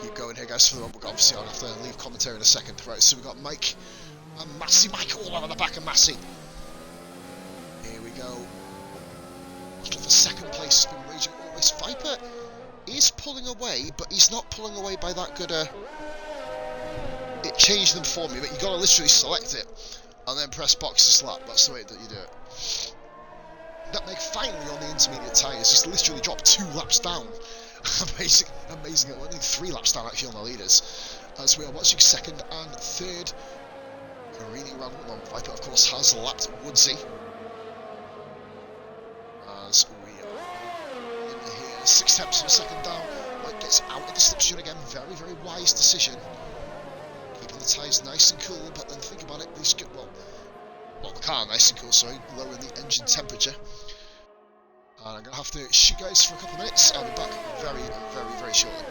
Keep going here, guys. Obviously, I'll have to leave commentary in a second. Right, so we've got Mike and Massey. Mike all over the back of Massey. Here we go. Battle for second place has been raging all this. Viper is pulling away, but he's not pulling away by that good it changed them for me, but you've got to literally select it and then press box to slap. That's the way that you do it. Nutmeg finally on the intermediate tyres. He's literally dropped 2 laps down. Amazing. Only 3 laps down actually on the leaders. As we are watching second and third. Careening around at the moment. Viper, of course, has lapped Woodsy. As we are in here, 6 tenths of a second down. Mike gets out of the slipstream again. Very, very wise decision. Keeping the tyres nice and cool, but then think about it, these not the car nice and cool, sorry, lowering the engine temperature. And I'm going to have to shoot guys for a couple of minutes. I'll be back very, very, very shortly.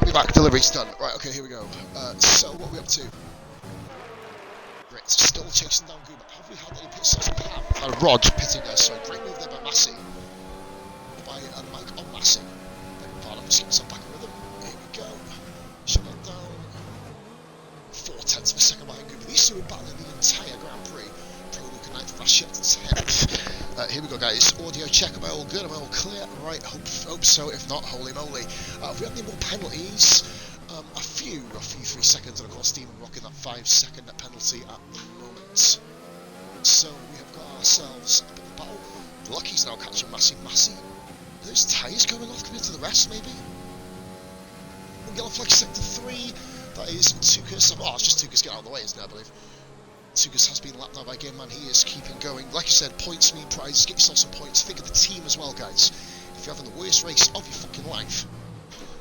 be back. Delivery's done. Right, okay, here we go. So, what are we up to? Great, still chasing down Goober. Have we had any pit stops? We have. Rog pitting there, so great move there by Massey. By Mike on Massey. Then Varda just gets back with him. Here we go. Shut that down. 4/10 of a second behind Goober. These two are battling the entire Grand Prix. Pro Luca 9th, Rashid 10th. Here we go, guys. Audio check. Am I all good? Am I all clear? Right, hope so. If not, holy moly. Have we had any more penalties? A few 3 seconds, and of course Demon rocking that 5-second penalty at the moment. So we have got ourselves a bit of a battle. Lucky's now catching Massey. Are those tyres going off compared to the rest, maybe? Yellow flag sector 3. That is Tukas. Oh, it's just Tukas getting out of the way, isn't it, I believe? Tukas has been lapped down by Game Man. He is keeping going. Like you said, points mean prizes. Get yourself some points. Think of the team as well, guys. If you're having the worst race of your fucking life,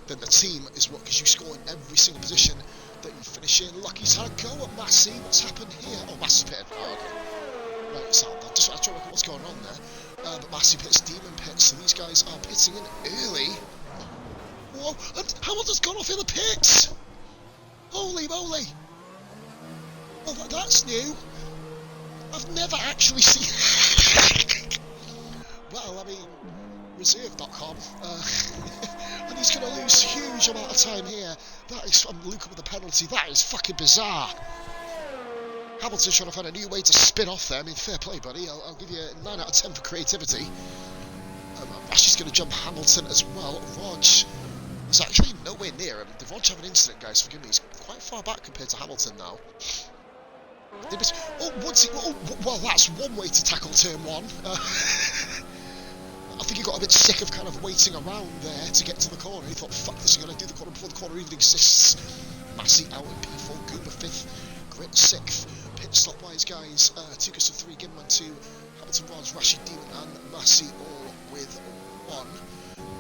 then the team is what gives you score in every single position that you finish in. Lucky's had a go at Massey. What's happened here? Oh, Massey's pitted. Oh, okay. Right, so I just want to try to what's going on there. But Massey pits, Demon pits, so these guys are pitting in early. Whoa, and Hamilton's gone off in the pits! Holy moly! Well, that's new. I've never actually seen... Well, I mean, reserve.com. And he's going to lose a huge amount of time here. That is from Luca with a penalty. That is fucking bizarre. Hamilton's trying to find a new way to spin off there. I mean, fair play, buddy. I'll give you 9 out of 10 for creativity. Ashley's going to jump Hamilton as well. Rog is actually nowhere near him. The Rog have an incident, guys. Forgive me. He's quite far back compared to Hamilton now. Oh, Woodsy. Oh, well, that's one way to tackle turn 1. I think he got a bit sick of kind of waiting around there to get to the corner. He thought, fuck this, I'm going to do the corner before the corner even exists. Massey out in P4, Goober 5th, Grit 6th. Pit stop wise, guys. Tukas of 3, Gimman 2, Hamilton, Raj, Rashid, Demon, and Massey all with 1.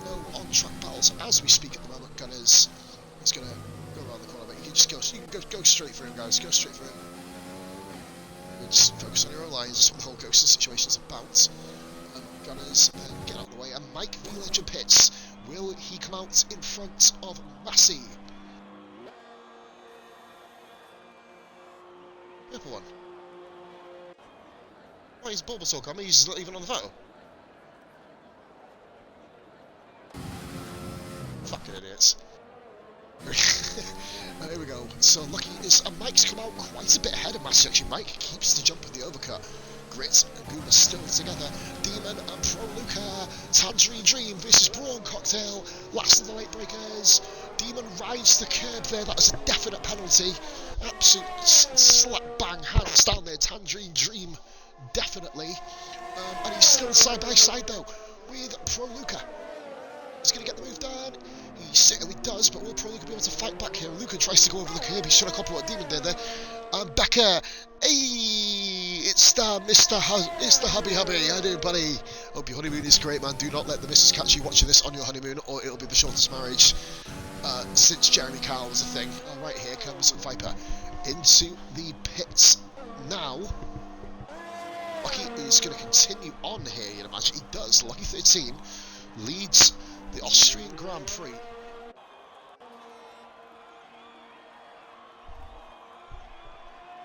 No on-track battles as we speak at the moment. Gunners is going to go around the corner, but you can just go straight for him, guys. Go straight for him. Just focus on your own lines. That's what the whole ghosting situation is about. Gunners then get out of the way, and Mike V Legend pits. Will he come out in front of Massey? Purple one. Why is Bulbasaur coming? He's not even on the photo. Fucking idiots. Here we go. So Lucky is, and Mike's come out quite a bit ahead of Massey. Actually, Mike keeps the jump with the overcut. Grit and Goober still together. Demon and Pro Luca. Tangerine Dream versus Brawn Cocktail. Last of the late breakers. Demon rides the curb there. That is a definite penalty. Absolute slap bang hands down there. Tangerine Dream, definitely. And he's still side by side though with Pro Luca. He's going to get the move done. He certainly does, but will Pro Luca be able to fight back here? Luca tries to go over the curb. He's trying to copy what Demon did there. And Becker. Hey, it's Mr. Hubby. How you doing, buddy? Hope your honeymoon is great, man. Do not let the missus catch you watching this on your honeymoon, or it'll be the shortest marriage since Jeremy Kyle was a thing. Right, here comes Viper into the pits now. Lucky is going to continue on here, you'd imagine. He does. Lucky 13 leads the Austrian Grand Prix.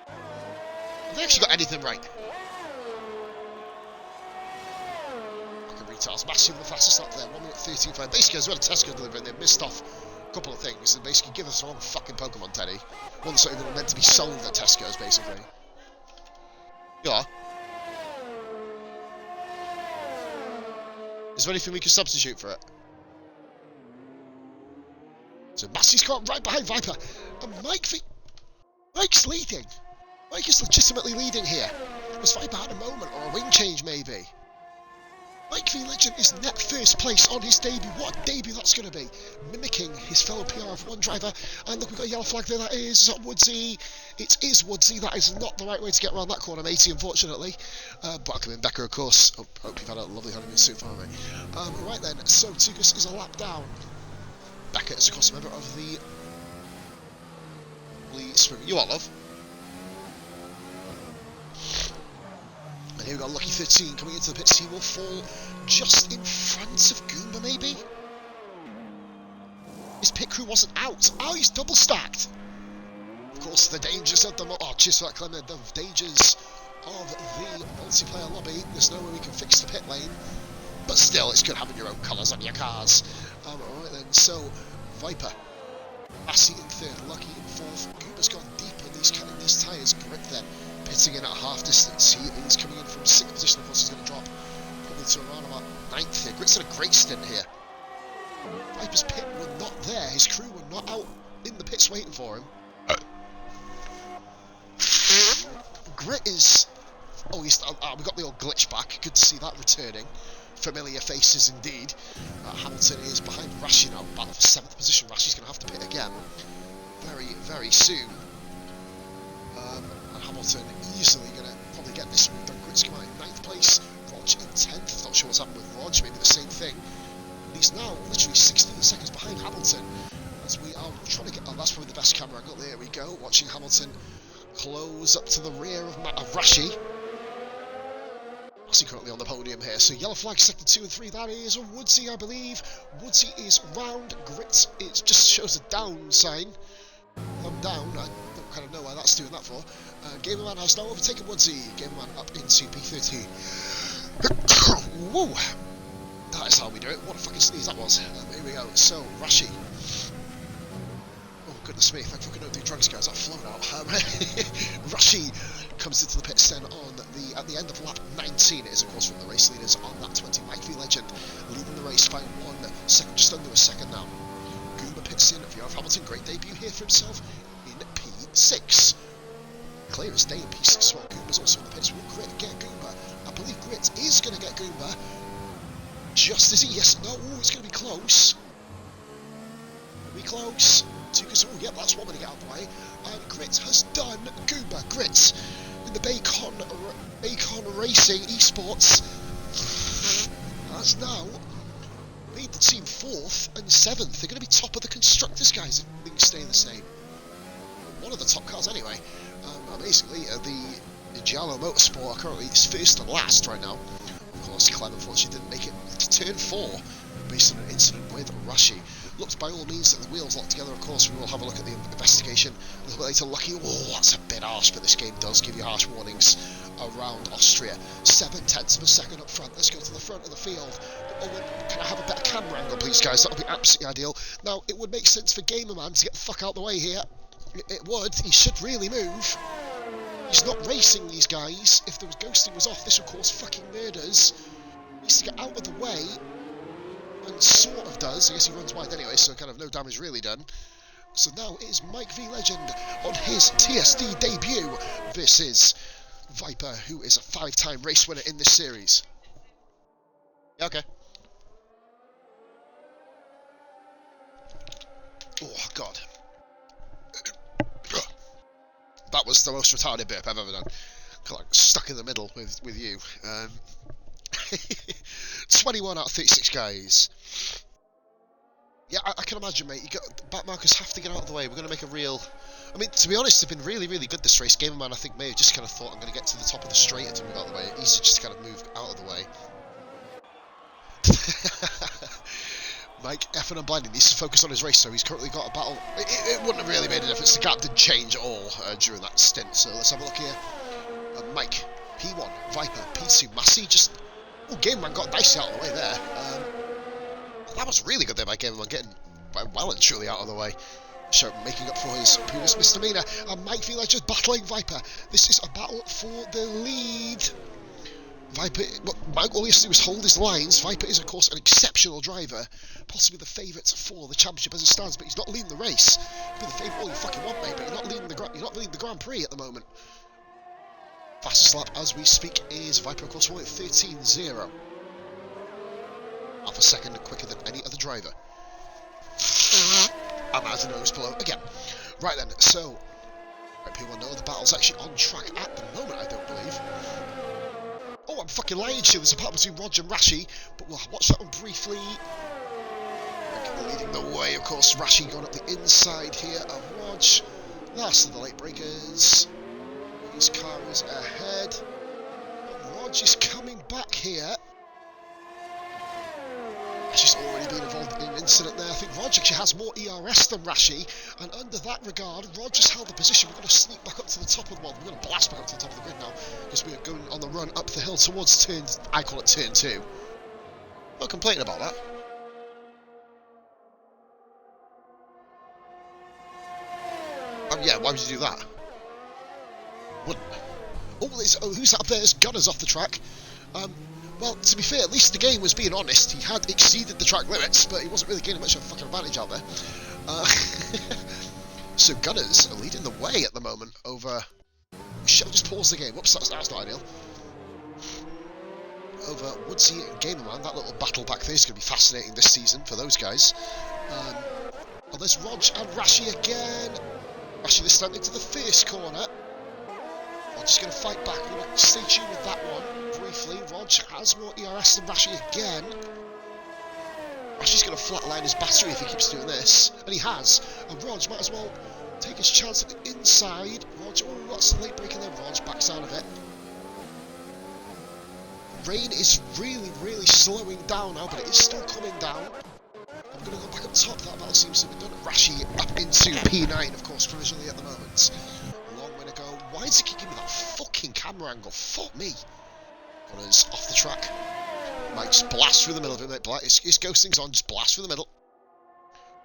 Have they actually got anything right? Fucking retards. Massive the fastest up there. 1 minute 13.5. Basically, as well as Tesco delivering, they've missed off a couple of things and basically give us the wrong fucking Pokemon, Teddy. One that's not even meant to be sold at Tesco's, basically. Yeah. Is there anything we can substitute for it? So Massey's caught right behind Viper. And Mike's leading. Mike is legitimately leading here. Has Viper had a moment or a wing change maybe? Mike V Legend is net first place on his debut. What a debut that's going to be. Mimicking his fellow PRF1 driver. And look, we've got a yellow flag there. That is Woodsy. It is Woodsy. That is not the right way to get around that corner, matey, unfortunately. But I'll come in Becker, of course. Hope you've had a lovely honeymoon so far, mate. Right then, so Tugas is a lap down. Becker is, of course, a member of the Spring. You are, love. And here we've got Lucky 13 coming into the pits. He will fall just in front of Goomba, maybe? his pit crew wasn't out. Oh, he's double stacked. Of course, the dangers of the... Oh, cheers for that, Clement. The dangers of the multiplayer lobby. There's no way we can fix the pit lane. But still, it's good having your own colours on your cars. Alright then, so Viper, Massey in third, Lucky in fourth. Goober's gone deep in these tyres. Grit then, pitting in at half distance. He is coming in from sixth position. Of course, he's going to drop probably to around about ninth here. Grit's done a great stint here. Viper's pit were not there. His crew were not out in the pits waiting for him. Grit is... Oh, we got the old glitch back. Good to see that returning. Familiar faces indeed. Hamilton is behind Rashi now, battle for 7th position. Rashi's going to have to pit again very, very soon. And Hamilton easily going to probably get this one done. Grit's come out in 9th place. Rog in 10th. Not sure what's happened with Rog, maybe the same thing. And he's now literally 16 seconds behind Hamilton. As we are trying to get... Oh, that's probably the best camera angle. There we go. Watching Hamilton close up to the rear of Rashi. Currently on the podium here, so yellow flag sector 2 and 3, that is Woodsy, I believe. Woodsy is round, Grit, it just shows a down sign. I'm down, I don't kind of know why that's doing that for. Gamerman has now overtaken Woodsy, Gamerman up into P13. Whoa, that is how we do it, what a fucking sneeze that was. Here we go, so Rashi. Oh goodness me, thank fucking don't do drugs guys, I've flown out. Rashi comes into the pits then at the end of lap 19. It is of course from the race leaders on lap 20. Mike V Legend leading the race by 1 second, just under a second now. Goomba pits in for Hamilton, great debut here for himself in P6. Clear as day in P6 as well. Goomba's also in the pits. Will Grit get Goomba? I believe Grit is going to get Goomba. Just as he, yes, no, ooh, it's going to be close. It'll be close. Oh, yep, that's 1 minute to get out of the way. And Grit has done Goomba. Grit in the Bacon Racing Esports has now made the team 4th and 7th. They're going to be top of the constructors, guys, if things stay the same. One of the top cars, anyway. Amazingly, the Giallo Motorsport are currently first and last right now. Of course, Clem unfortunately didn't make it to turn 4 based on an incident with Rashi. Looks by all means that the wheels locked together. Of course, we will have a look at the investigation a little bit later. Lucky, oh, that's a bit harsh, but this game does give you harsh warnings around Austria. 7/10 of a second up front. Let's go to the front of the field. Owen, can I have a better camera angle, please, guys? That would be absolutely ideal. Now, it would make sense for Gamerman to get the fuck out of the way here. It would. He should really move. He's not racing these guys. If the ghosting was off, this would cause fucking murders. He needs to get out of the way. And sort of does. I guess he runs wide anyway, so kind of no damage really done. So now it is Mike V Legend on his TSD debut versus Viper, who is a 5-time race winner in this series. Yeah, okay. Oh, God. That was the most retarded burp I've ever done. Like stuck in the middle with you. 21 out of 36 guys. Yeah, I can imagine, mate. Backmarkers have to get out of the way. We're going to make a real... I mean, to be honest, they've been really, really good this race. Gamerman, I think, may have just kind of thought, I'm going to get to the top of the straight and to move out of the way. Easy just to kind of move out of the way. Mike, effing and blinding, needs to focus on his race, so he's currently got a battle. It wouldn't have really made a difference. The gap didn't change at all during that stint. So let's have a look here. Mike, P1, Viper, P2, Massey, just... Oh, Gamerman got nicely out of the way there. That was really good there by Gamerman, getting well and truly out of the way. Making up for his previous misdemeanour. And Mike V Legend battling Viper. This is a battle for the lead. Viper, well, Mike, all he has to do is hold his lines. Viper is, of course, an exceptional driver, possibly the favourite for the championship as it stands, but he's not leading the race. He'll be the favourite all you fucking want, mate, but you're not leading the Grand Prix at the moment. Fastest lap as we speak is Viper, of course, 13.0. Half a second quicker than any other driver. I'm out of nose below again. Right then, so right, people know the battle's actually on track at the moment, I don't believe. Oh, I'm fucking lying to you. There's a battle between Rog and Rashi, but we'll watch that one briefly. Leading the way, of course, Rashi going up the inside here of Rog. Last of the late breakers. His car is ahead. But Rog is coming back here. Rashi's already been involved in an incident there. I think Rog actually has more ERS than Rashi, and under that regard, Rog just held the position. We're going to sneak back up to the top of the world. We're going to blast back up to the top of the grid now, because we are going on the run up the hill towards turn, I call it turn 2. Not complaining about that. Yeah, why would you do that? Wouldn't. Oh, who's that up there? There's Gunners off the track. Well, to be fair, at least the game was being honest. He had exceeded the track limits, but he wasn't really gaining much of a fucking advantage out there. So Gunners are leading the way at the moment over... Shall I just pause the game? Whoops, that's not ideal. Over Woodsy and Gamerman. That little battle back there is going to be fascinating this season for those guys. Oh, there's Rog and Rashi again. Rashi this time into the first corner. I'm just going to fight back. I'm going to stay tuned with that one briefly. Rog has more ERS than Rashi again. Rashi's going to flatline his battery if he keeps doing this. And he has. And Rog might as well take his chance at the inside. Rog, oh, that's late breaking there. Rog backs out of it. Rain is really, really slowing down now, but it is still coming down. I'm going to go back up top. That battle seems to have been done. Rashi up into P9, of course, provisionally at the moment. Long way to go. Why does he keep giving me that fucking camera angle? Fuck me. Gunners off the track. Might just blast through the middle of it. His ghosting's on, just blast through the middle.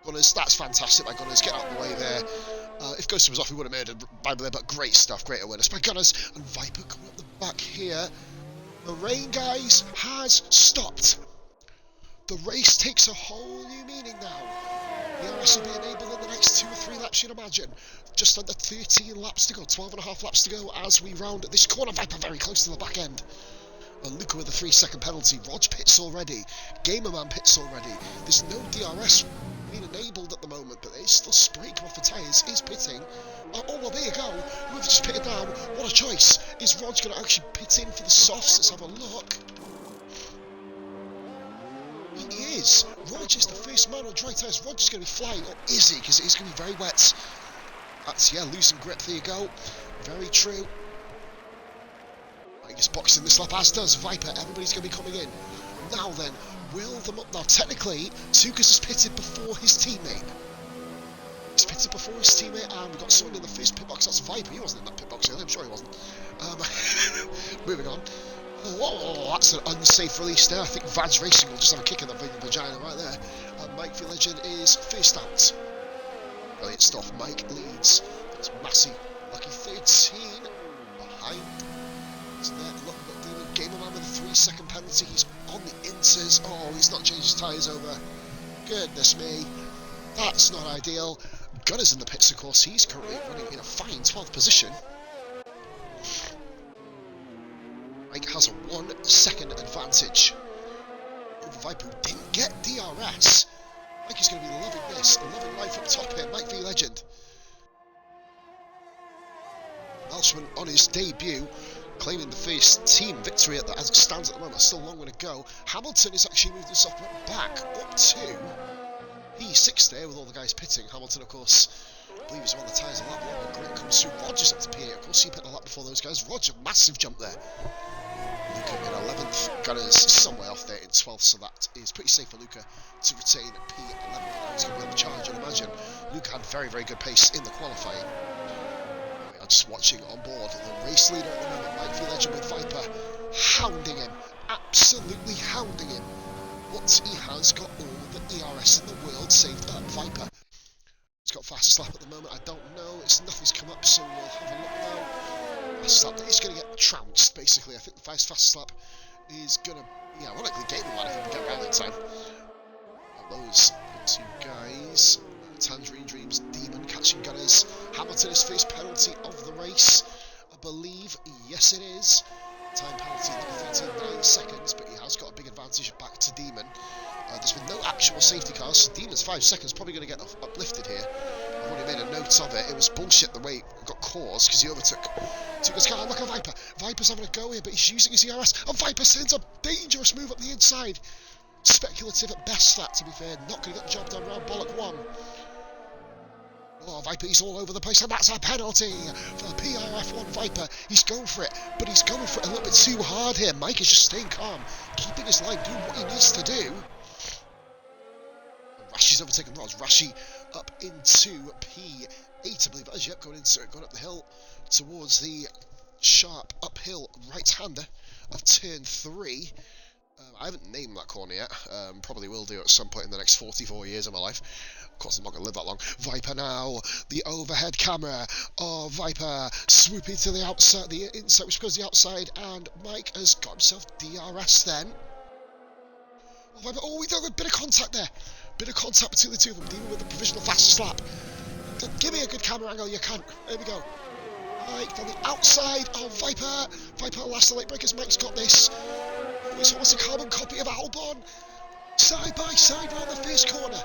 Gunners, that's fantastic by Gunners. Get out of the way there. If Ghosting was off, he would have murdered Bible there, but great stuff, great awareness by Gunners. And Viper coming up the back here. The rain, guys, has stopped. The race takes a whole new meaning now. The RS will be enabled in the next 2 or 3 laps, you'd imagine. Just under 13 laps to go, 12.5 laps to go as we round this corner. Viper very close to the back end. And Luca with a 3-second penalty. Rog pits already. Gamerman pits already. There's no DRS being enabled at the moment, but it's still spraying off the tyres. Is pitting. Oh, well, there you go. Whoever just pitted down. What a choice. Is Rog going to actually pit in for the softs? Let's have a look. He is. Rog is the first man on dry tyres. Rog is going to be flying. Or is he? Because it is going to be very wet. That's, yeah, losing grip. There you go. Very true. I guess boxing this lap, as does Viper. Everybody's going to be coming in. Now then, will them up now. Technically, Tukas has pitted before his teammate. He's pitted before his teammate, and we've got someone in the first pit box. That's Viper. He wasn't in that pit box earlier. I'm sure he wasn't. Moving on. Oh, that's an unsafe release there. I think Vaz Racing will just have a kick in the vagina right there. Mike V Legend is first out. Brilliant stuff. Mike leads. That's Massey. Lucky 13 behind. So there, look, Gamerman with a 3-second penalty. He's on the inters. Oh, he's not changed his tyres over. Goodness me. That's not ideal. Gunner's in the pits, of course. He's currently running in a fine 12th position. Mike has a 1-second advantage over Viper, who didn't get DRS. Mike is going to be loving this, loving life up top here. Mike V Legend. Welshman on his debut, claiming the first team victory as it stands at the moment. Still a long way to go. Hamilton is actually moved himself back up to P6 there with all the guys pitting. Hamilton, of course, I believe he's on the tyres a lap longer. Great comes through. Rogers up to P8. Of course, he pit a lap before those guys. Roger, massive jump there. Luca in 11th. Gunners somewhere off there in 12th, so that is pretty safe for Luca to retain P11. He's going to be on the charge, I'd imagine. Luca had very, very good pace in the qualifying. Just watching on board the race leader at the moment, Mike V Legend with Viper, hounding him, absolutely hounding him. But he has got all the ERS in the world, saved that Viper. He's got fastest lap at the moment. I don't know. Nothing's come up, so we'll have a look now. Fastest lap. He's going to get trounced, basically. I think the fastest lap is going to, yeah, ironically, Gamerman if he can get around in time. Those two guys. Tangerine Dreams, Demon catching Gunners. Hamilton is first penalty of the race, I believe. Yes, it is. Time penalty, 39 seconds, but he has got a big advantage back to Demon. There's been no actual safety cars, so Demon's 5 seconds probably going to get uplifted here. I've already made a note of it. It was bullshit the way it got caused because he overtook his car. Look at Viper. Viper's having a go here, but he's using his ERS, and Viper sends a dangerous move up the inside. Speculative at best, that, to be fair. Not going to get the job done around Bollock 1. Oh, Viper, he's all over the place, and that's a penalty for PRF1 Viper. He's going for it, but he's going for it a little bit too hard here. Mike is just staying calm, keeping his line, doing what he needs to do. Rashi's overtaken Roz. Rashi up into P8, I believe. As yet, going up the hill towards the sharp uphill right-hander of turn 3. I haven't named that corner yet. Probably will do at some point in the next 44 years of my life. Of course, I'm not going to live that long. Viper now, the overhead camera of Viper swooping to the outside, the inside, which goes the outside, and Mike has got himself DRS then. Oh, Viper, oh, we done a bit of contact there. Bit of contact between the two of them, dealing with the provisional fast slap. Give me a good camera angle, you can. There we go. Mike on the outside of Viper. Viper last the late breakers. Mike's got this. Oh, it's almost a carbon copy of Albon. Side by side round the first corner.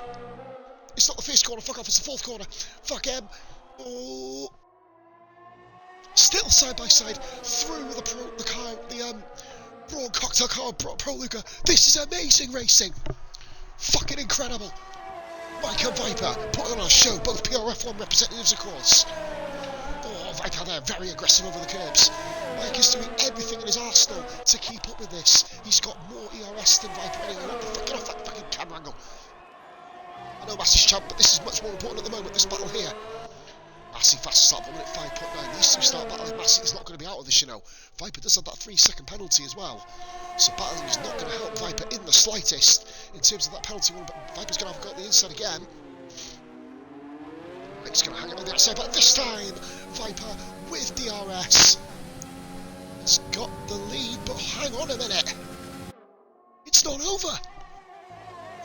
It's not the first corner, fuck off, it's the fourth corner. Fuck him. Oh. Still side by side through the Braun Cocktail car, Pro Luca. This is amazing racing. Fucking incredible. Mike and Viper putting on a show, both PRF1 representatives, of course. Oh, Viper there, very aggressive over the curbs. Mike is doing everything in his arsenal to keep up with this. He's got more ERS than Viper anyway. What the fuck? Get off that fucking camera angle. I know Massey's champ, but this is much more important at the moment, this battle here. Massey fast slap, 1 minute 5.9. These two start battling. Massey is not going to be out of this, you know. Viper does have that 3-second penalty as well. So battling is not going to help Viper in the slightest in terms of that penalty one, but Viper's going to have a go at the inside again. Mike's going to hang it on the outside, but this time, Viper with DRS has got the lead, but hang on a minute. It's not over.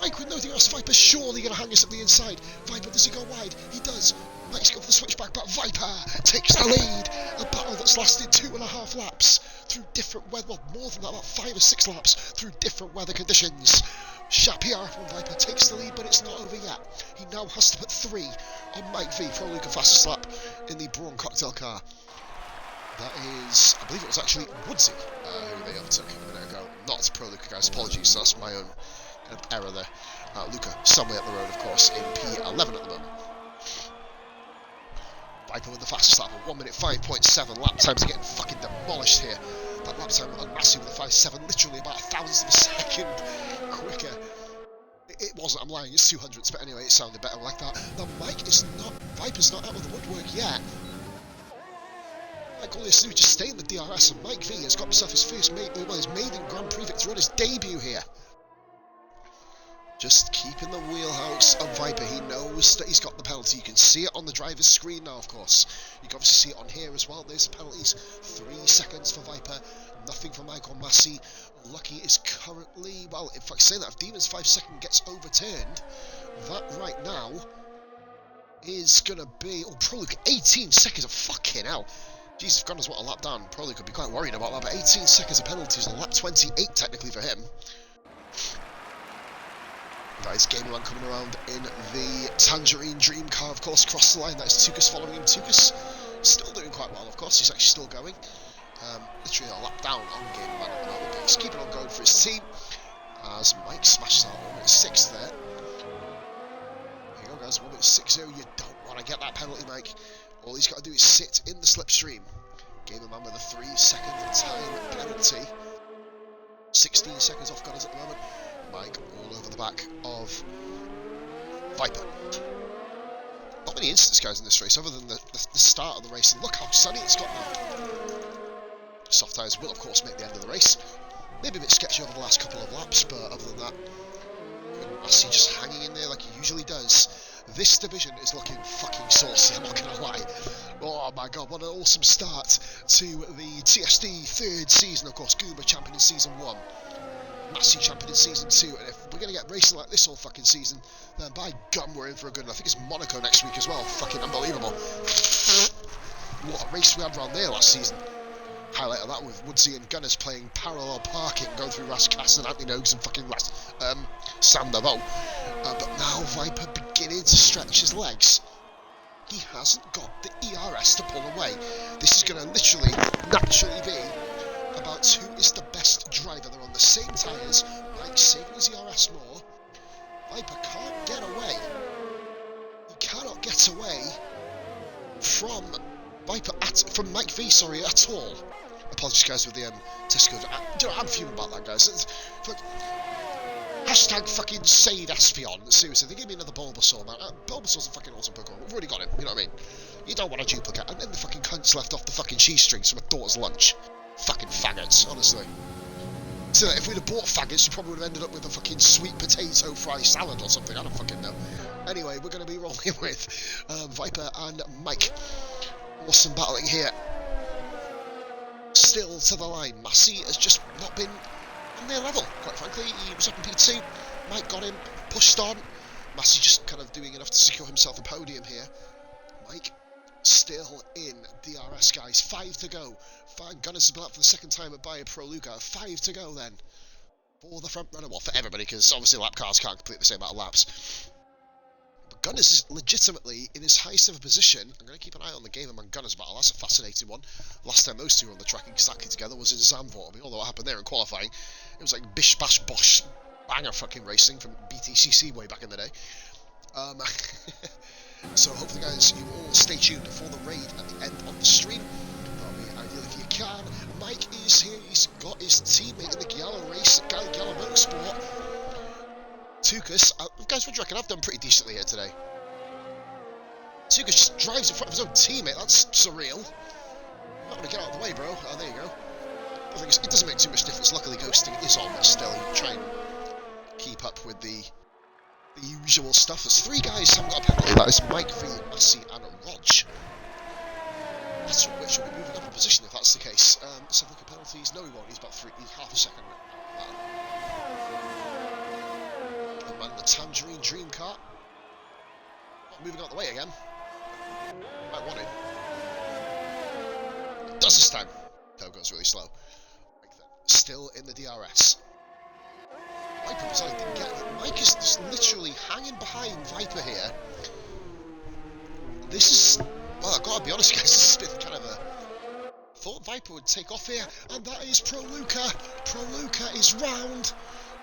Mike with no DRS, Viper's surely going to hang us at the inside. Viper, does he go wide? He does. Mike's going for the switchback, but Viper takes the lead. A battle that's lasted 2.5 laps through different weather, well, more than that, about 5 or 6 laps through different weather conditions. Shapir from Viper takes the lead, but it's not over yet. He now has to put 3 on Mike V for a Luca fastest lap in the Braun Cocktail car. That is, I believe it was actually Woodsy who they overtook a minute ago. Not Pro Luca, guys. Apologies, that's my own error there. Luca, somewhere up the road, of course, in P11 at the moment. Viper with the fastest lap, 1 minute 5.7. Lap times are getting fucking demolished here. That lap time on Massey with the 5.7, literally about 1,000th of a second quicker. It wasn't, I'm lying, it's 200ths, but anyway, it sounded better like that. Now, Viper's not out of the woodwork yet. Mike all he has to do is just stay in the DRS, and Mike V has got himself his his maiden Grand Prix victory on his debut here. Just keeping the wheelhouse of Viper. He knows that he's got the penalty. You can see it on the driver's screen now, of course. You can obviously see it on here as well. There's the penalties. 3 seconds for Viper. Nothing for Michael Massey. Lucky is currently, well, in fact, saying that, if Demon's 5-second gets overturned, that right now is going to be, oh, Pro Luke, 18 seconds of fucking hell. Jesus, God knows what a lap down. Probably could be quite worried about that, but 18 seconds of penalties on lap 28 technically for him. That is Game Man coming around in the Tangerine Dream car, of course, across the line. That is Tukas following him. Tukas still doing quite well, of course. He's actually still going. Literally a lap down on Game Man at the moment, but he's keeping on going for his team. As Mike smashes out 1 minute 6 there. Here you go, guys. 1 minute 60. You don't want to get that penalty, Mike. All he's got to do is sit in the slipstream. Game Man with a 3-second time penalty. 16 seconds off Gunners at the moment. Mike all over the back of Viper. Not many incidents, guys, in this race, other than the start of the race. And look how sunny it's got now. Soft tyres will, of course, make the end of the race. Maybe a bit sketchy over the last couple of laps, but other than that, Massey just hanging in there like he usually does. This division is looking fucking saucy, I'm not going to lie. Oh my god, what an awesome start to the TSD 3rd season, of course. Goomba champion in Season 1. Massey champion in Season 2, and if we're going to get racing like this all fucking season, then by gum we're in for a good one. I think it's Monaco next week as well. Fucking unbelievable. What a race we had around there last season. Highlight of that with Woodsy and Gunners playing parallel parking, going through Rascasse and Antinogues and fucking Sandoval. But now Viper beginning to stretch his legs. He hasn't got the ERS to pull away. This is going to literally, naturally be about who is the best driver. They're on the same tyres. Mike's saving his ERS more. Viper can't get away. He cannot get away from Viper from Mike V, sorry, at all. Apologies, guys, with the testicle. I'm fuming about that, guys. Hashtag fucking save Espion. Seriously, they gave me another Bulbasaur, man. Bulbasaur's a fucking awesome Pokemon. We've already got him, you know what I mean? You don't want a duplicate. And then the fucking cunts left off the fucking cheese strings from a daughter's lunch. Fucking faggots, honestly. So if we'd have bought faggots, you probably would have ended up with a fucking sweet potato fry salad or something. I don't fucking know. Anyway, we're going to be rolling with Viper and Mike. Awesome battling here. Still to the line. Massey has just not been on their level, quite frankly. He was up in P2. Mike got him, pushed on. Massey just kind of doing enough to secure himself a podium here. Mike still in DRS, guys. 5 to go. Gunners has been out for the second time at Bayer Pro Luca. 5 to go then for the front runner. Well, for everybody, because obviously lap cars can't complete the same amount of laps. But Gunners is legitimately in his highest ever position. I'm going to keep an eye on the game among Gunners battle. That's a fascinating one. Last time those two were on the track exactly together was in Zandvoort. I mean, although what happened there in qualifying, it was like bish bash bosh banger fucking racing from BTCC way back in the day. So hopefully, guys, you all stay tuned for the raid at the end of the stream. That'll be ideal if you can. Mike is here. He's got his teammate in the Giallo race, Giallo Motorsport. Tukas, guys, what do you reckon? I've done pretty decently here today. Tukas just drives in front of his own teammate. That's surreal. I'm not going to get out of the way, bro. Oh, there you go. I think it doesn't make too much difference. Luckily, ghosting is on, but still, you try and keep up with the usual stuff. There's 3 guys who haven't got a penalty. That is Mike V, Massey, and Rog. That's which will be moving up in position if that's the case. Let's have a look at penalties. No, he won't. He's about 3. He's half a second. The man in the Tangerine Dream car. Moving out the way again. Might want it. Does this time. Toe goes really slow. Still in the DRS. Viper didn't get it. Mike is just literally hanging behind Viper here. This is, well, I've got to be honest, guys, this has been kind of a... Thought Viper would take off here, and that is Pro Luca. Pro Luca is round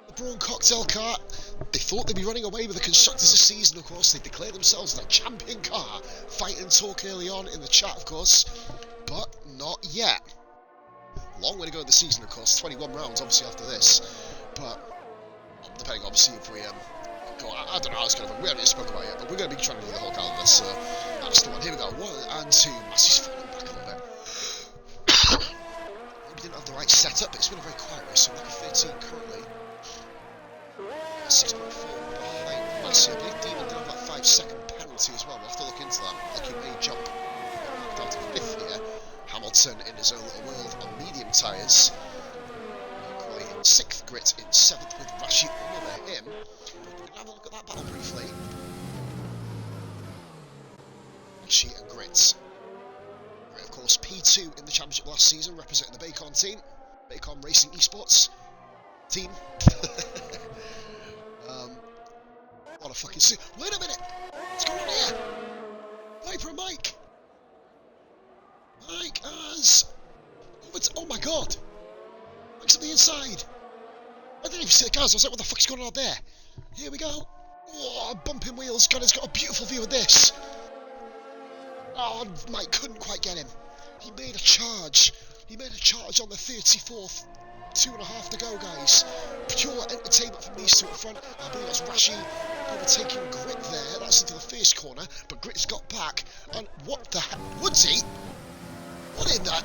the Brawn Cocktail Kart. They thought they'd be running away with the constructors this season, of course. They declared themselves the champion car. Fight and talk early on in the chat, of course, but not yet. Long way to go in the season, of course. 21 rounds, obviously, after this, but depending, obviously, if we go, I don't know how it's going to. We haven't even spoken about it yet, but we're going to be trying to do the whole calendar. So that's the one. Here we go. 1 and 2. Massey's falling back a little bit. Maybe didn't have the right setup, but it's been a very quiet race. So like a 13 currently. 6.4 behind Massey. I believe Demon did have that 5-second penalty as well. We'll have to look into that. Like he may jump down to 5th here. Hamilton in his own little world on medium tyres. In 6th, Grit in 7th with Rashi over him. We're going to have a look at that battle briefly. Rashi and Grit. Grit, of course, P2 in the championship last season, representing the Bacon team. Bacon Racing Esports team. What a fucking... Wait a minute! What's going on here? Viper and Mike! Mike has... Oh my god! Mike's on the inside! I didn't even see the cars. I was like, what the fuck's going on out there? Here we go. Oh, bumping wheels. God, he's got a beautiful view of this. Oh, Mike couldn't quite get him. He made a charge. He made a charge on the 34th. 2.5 to go, guys. Pure entertainment from these two at front. I believe that's Rashi overtaking Grit there. That's into the first corner, but Grit's got back. And what the heck? Woods he? What in that?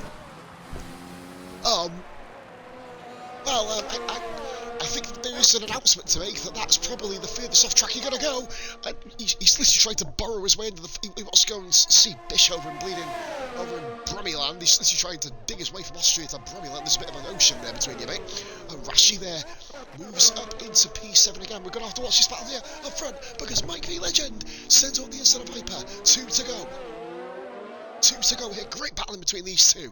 Well, I think that there is an announcement to make that that's probably the furthest off track you're going to go. And he's literally trying to burrow his way into the... He wants to go and see Bish over in Brummyland. He's literally trying to dig his way from Austria to Brummyland. There's a bit of an ocean there between you, mate. And Rashi there moves up into P7 again. We're going to have to watch this battle here up front because Mike V Legend sends on the inside of Viper. 2 to go. 2 to go here. Great battle in between these two.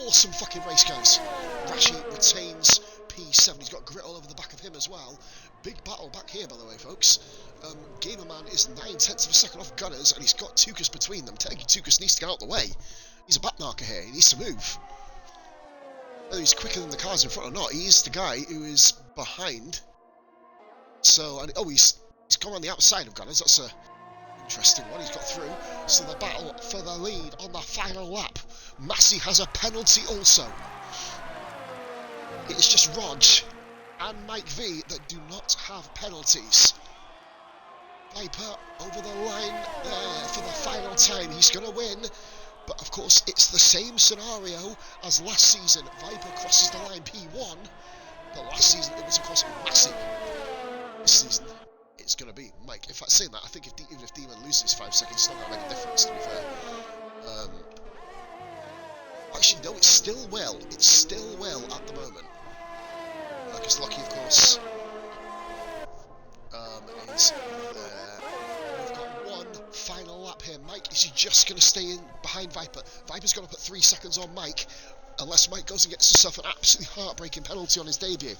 Awesome fucking race, guys. Rashi retains P7. He's got Grit all over the back of him as well. Big battle back here, by the way, folks. Gamerman is 9/10 of a second off Gunners, and he's got Tukas between them. Technically, Tukas needs to get out of the way. He's a backmarker here. He needs to move. Whether he's quicker than the cars in front or not, he is the guy who is behind. So, and he's gone on the outside of Gunners. That's a interesting one. He's got through. So the battle for the lead on the final lap. Massey has a penalty also. It is just Rog and Mike V that do not have penalties. Viper over the line there for the final time. He's going to win. But of course, it's the same scenario as last season. Viper crosses the line P1. But last season it was across Massey. This season it's going to be Mike. In fact, saying that, I think even if Demon loses 5 seconds, it's not going to make a difference, to be fair. Actually, no, it's still well. It's still well at the moment. Because Lucky, of course, is there. We've got one final lap here. Mike, is he just going to stay in behind Viper? Viper's going to put 3 seconds on Mike, unless Mike goes and gets himself an absolutely heartbreaking penalty on his debut.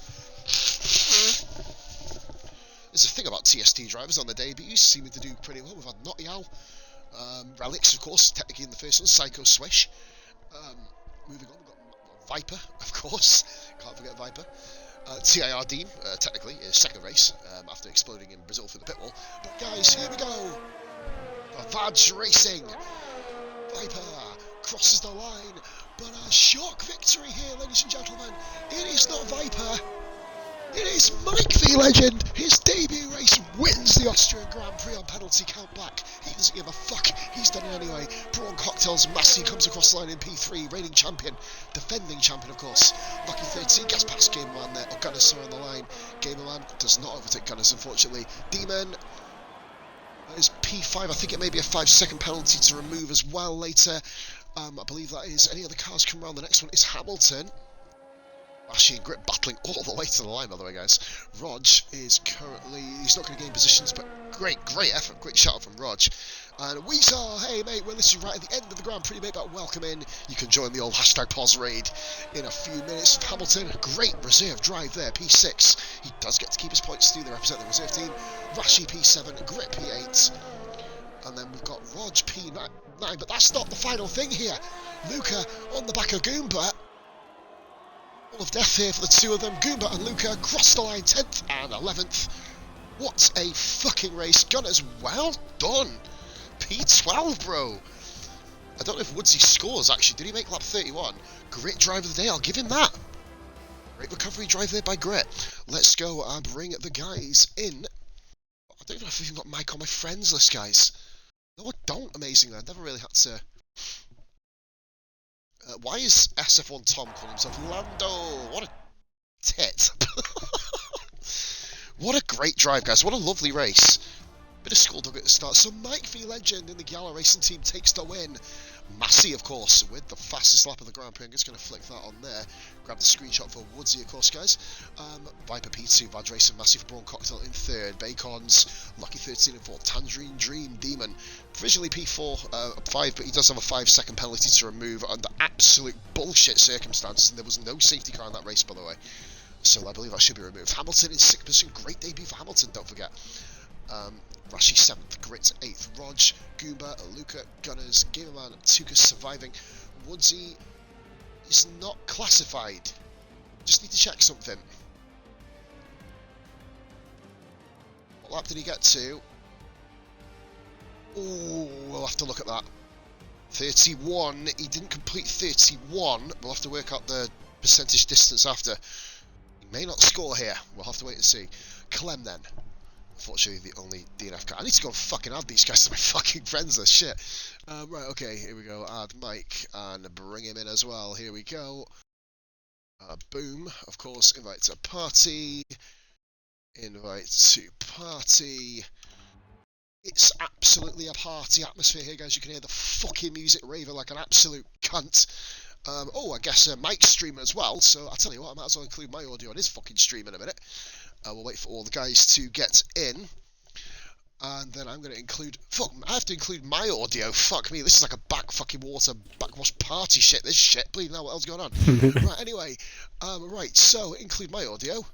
There's a thing about TST drivers on their debuts, seeming to do pretty well. We've had Naughty Owl, Relics, of course, technically in the first one, Psycho Swish. Moving on, we've got Viper, of course, can't forget Viper. TIR Dean, technically, his second race, after exploding in Brazil through the pit wall. But guys, here we go! Vaj Racing! Viper crosses the line, but a shock victory here, ladies and gentlemen. It is not Viper, it is Mike V Legend. His debut race wins the Austrian Grand Prix on penalty count back. He doesn't give a fuck, he's done it anyway. Brawn Cocktails Massey comes across the line in P3, reigning champion, defending champion of course. Lucky 13 gets past Gamerman there, or Gunners are on the line. Gamerman does not overtake Gunners, unfortunately. Demon is P5, I think it may be a 5-second penalty to remove as well later. I believe that is. Any other cars come around? The next one is Hamilton. Actually, Grit battling all the way to the line, by the way, guys. Rog is currently... He's not going to gain positions, but great effort. Great shout out from Rog. And Weezer, hey, mate, we're listening right at the end of the Grand Prix, mate, but welcome in. You can join the old hashtag pause raid in a few minutes. Hamilton, great reserve drive there, P6. He does get to keep his points too. They represent the reserve team. Rashi, P7, Grit, P8. And then we've got Rog, P9. But that's not the final thing here. Luca on the back of Goomba. Of death here for the two of them. Goomba and Luca cross the line 10th and 11th. What a fucking race. Gunners, well done. P12, bro. I don't know if Woodsy scores, actually. Did he make lap 31? Great drive of the day, I'll give him that. Great recovery drive there by Grit. Let's go and bring the guys in. I don't even know if I've even got Mike on my friends list, guys. No, I don't, amazingly. I've never really had to... why is SF1 Tom calling himself Lando? What a tit. What a great drive, guys. What a lovely race. Bit of skulldug at the start. So Mike V Legend in the Gala Racing team takes the win. Massey, of course, with the fastest lap of the Grand Prix. I'm just going to flick that on there. Grab the screenshot for Woodsy, of course, guys. Viper P2, Vag Racing, Massey for Brawn Cocktail in 3rd. Bacons, Lucky 13 in 4th. Tangerine Dream, Demon. Provisionally P4, 5, but he does have a 5-second penalty to remove under absolute bullshit circumstances. And there was no safety car in that race, by the way. So I believe that should be removed. Hamilton in 6th position. Great debut for Hamilton, don't forget. Rashi 7th, Grit 8th, Rog, Goomba, Luca, Gunners, Gamerman, Tuka surviving. Woodsy is not classified. Just need to check something. What lap did he get to? Oh, we'll have to look at that. 31, he didn't complete 31. We'll have to work out the percentage distance after. He may not score here. We'll have to wait and see. Clem then. Unfortunately, the only DNF car. I need to go and fucking add these guys to my fucking friends list. Shit. Right, okay, here we go. Add Mike and bring him in as well. Here we go. Boom. Of course, invite to party. Invite to party. It's absolutely a party atmosphere here, guys. You can hear the fucking music raving like an absolute cunt. Oh, I guess Mike's streaming as well. So I'll tell you what, I might as well include my audio on his fucking stream in a minute. We'll wait for all the guys to get in. And then I'm going to include... Fuck, I have to include my audio. Fuck me, this is like a backwash party shit. This shit, please, now what else is going on? Right, anyway. Right, so, include my audio.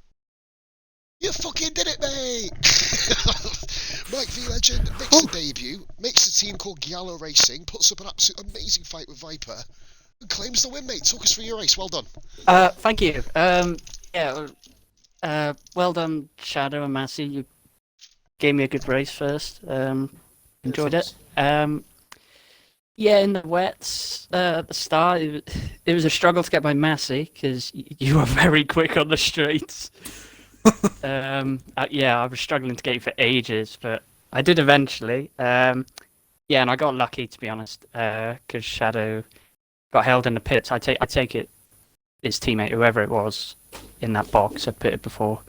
You fucking did it, mate! Mike V Legend makes a debut, makes a team called Giallo Racing, puts up an absolute amazing fight with Viper, and claims the win, mate. Talk us through your race. Well done. Thank you. Well done, Shadow and Massey. You gave me a good race first. Enjoyed it. Yeah, in the wets at the start, it was a struggle to get by Massey because you were very quick on the straights. Yeah, I was struggling to get it for ages, but I did eventually. Yeah, and I got lucky, to be honest, because Shadow got held in the pits. I take it his teammate, whoever it was, in that box had pitted before.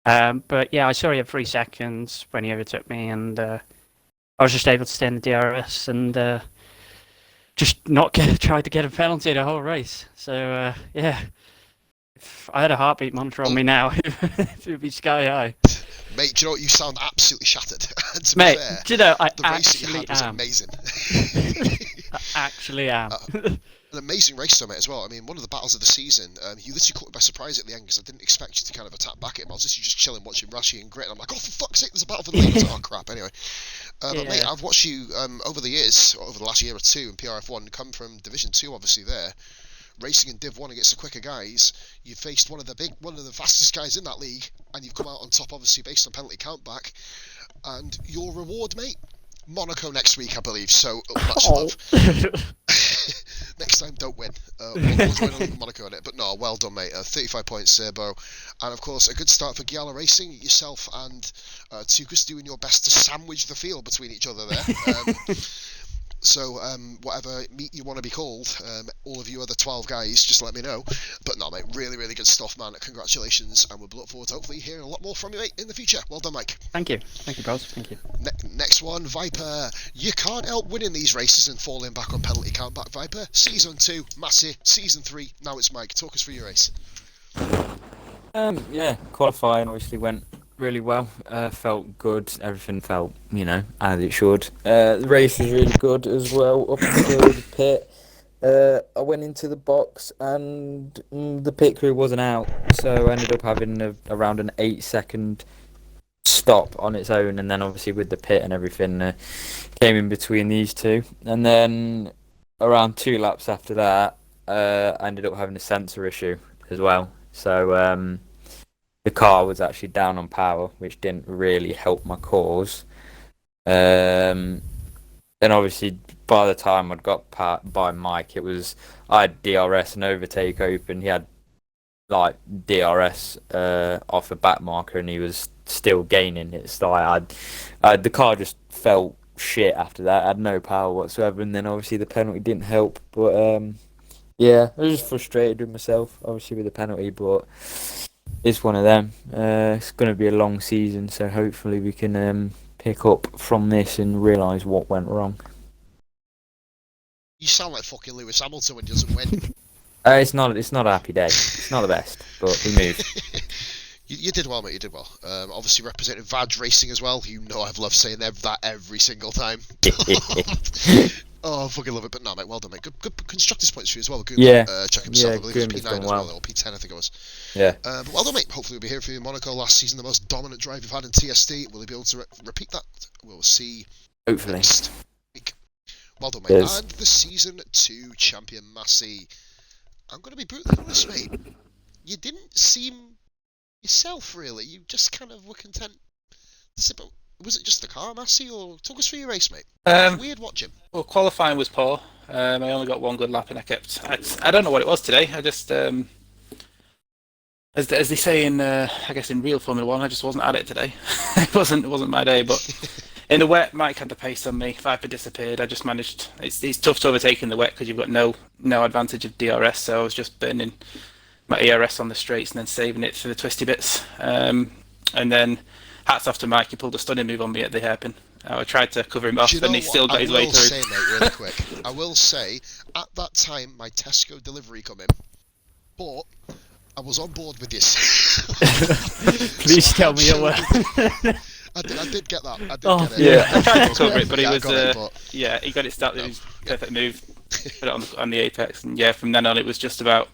But yeah, I saw he had 3 seconds when he overtook me, and I was just able to stay in the DRS and just not try to get a penalty the whole race. So yeah, if I had a heartbeat monitor on me now, it would be sky high. Mate, do you know what? You sound absolutely shattered. And to Mate, be fair, do you know, I the race that you actually had was am. amazing. I actually am. An amazing race, though, mate, as well. I mean, one of the battles of the season, he literally caught me by surprise at the end because I didn't expect you to kind of attack back at him. I was literally just chilling, watching Rashi and Grit, and I'm like, oh, for fuck's sake, there's a battle for the lead. I was like, oh, crap, anyway. But, mate, I've watched you over the years, or over the last year or two in PRF1, come from Division 2, obviously, there, racing in Div 1 against the quicker guys. You faced one of the fastest guys in that league, and you've come out on top, obviously, based on penalty countback. And your reward, mate? Monaco next week, I believe, so much love. Next time, don't win. We'll Monaco on it. But no, well done, mate. 35 points, Serbo. And of course, a good start for Giala Racing. Yourself and Tukas doing your best to sandwich the field between each other there. So, whatever meet you want to be called, all of you other 12 guys, just let me know. But no, mate, really, really good stuff, man. Congratulations, and we'll look forward to hopefully hearing a lot more from you, mate, in the future. Well done, Mike. Thank you, bros. Thank you. Next one, Viper. You can't help winning these races and falling back on penalty countback, Viper. Season 2, Massey. Season 3, now it's Mike. Talk us through your race. Yeah, qualifying obviously went really well. Felt good. Everything felt, as it should. The race was really good as well. Up until the pit, I went into the box and the pit crew wasn't out, so I ended up having around an 8-second stop on its own, and then obviously with the pit and everything came in between these two, and then around 2 laps after that, I ended up having a sensor issue as well. So the car was actually down on power, which didn't really help my cause. And obviously, by the time I'd got by Mike, I had DRS and overtake open. He had like DRS off a back marker, and he was still gaining. It's like the car just felt shit after that. I had no power whatsoever, and then obviously the penalty didn't help. But yeah, I was just frustrated with myself, obviously with the penalty, but it's one of them. It's going to be a long season, so hopefully we can pick up from this and realise what went wrong. You sound like fucking Lewis Hamilton when he doesn't win. It's not a happy day. It's not the best, but we moved. You did well, mate. You did well. Obviously representing Vaj Racing as well. You know I've loved saying that every single time. Oh, I fucking love it. But no, mate, well done, mate. Good constructors points for you as well. Good. Check himself. I believe it was P9 as well, or P10 I think it was. Yeah. But well done, mate. Hopefully we'll be here for you in Monaco last season, the most dominant drive you've had in TSD. Will he be able to repeat that? We'll see. Hopefully. Next week. Well done, mate. Cheers. And the Season 2 champion, Massey. I'm going to be brutally honest, mate. You didn't seem yourself, really. You just kind of were content. Was it just the car, Massey, or talk us through your race, mate? Weird watching. Well, qualifying was poor. I only got one good lap, and I don't know what it was today. I just, as they say in, I guess in real Formula One, I just wasn't at it today. It wasn't my day. But in the wet, Mike had the pace on me. Viper disappeared. I just managed. It's tough to overtake in the wet because you've got no advantage of DRS. So I was just burning my ERS on the straights and then saving it for the twisty bits. And then hats off to Mike. He pulled a stunning move on me at the hairpin. I tried to cover him off, and he still got his way through. I will say, mate, really quick. I will say, at that time, my Tesco delivery come in, but I was on board with this. Please tell me you were. I did get that. I did get it. Yeah, I tried to cover it, but he got it started. No. It was perfect move. Put it on the apex, and yeah, from then on it was just about.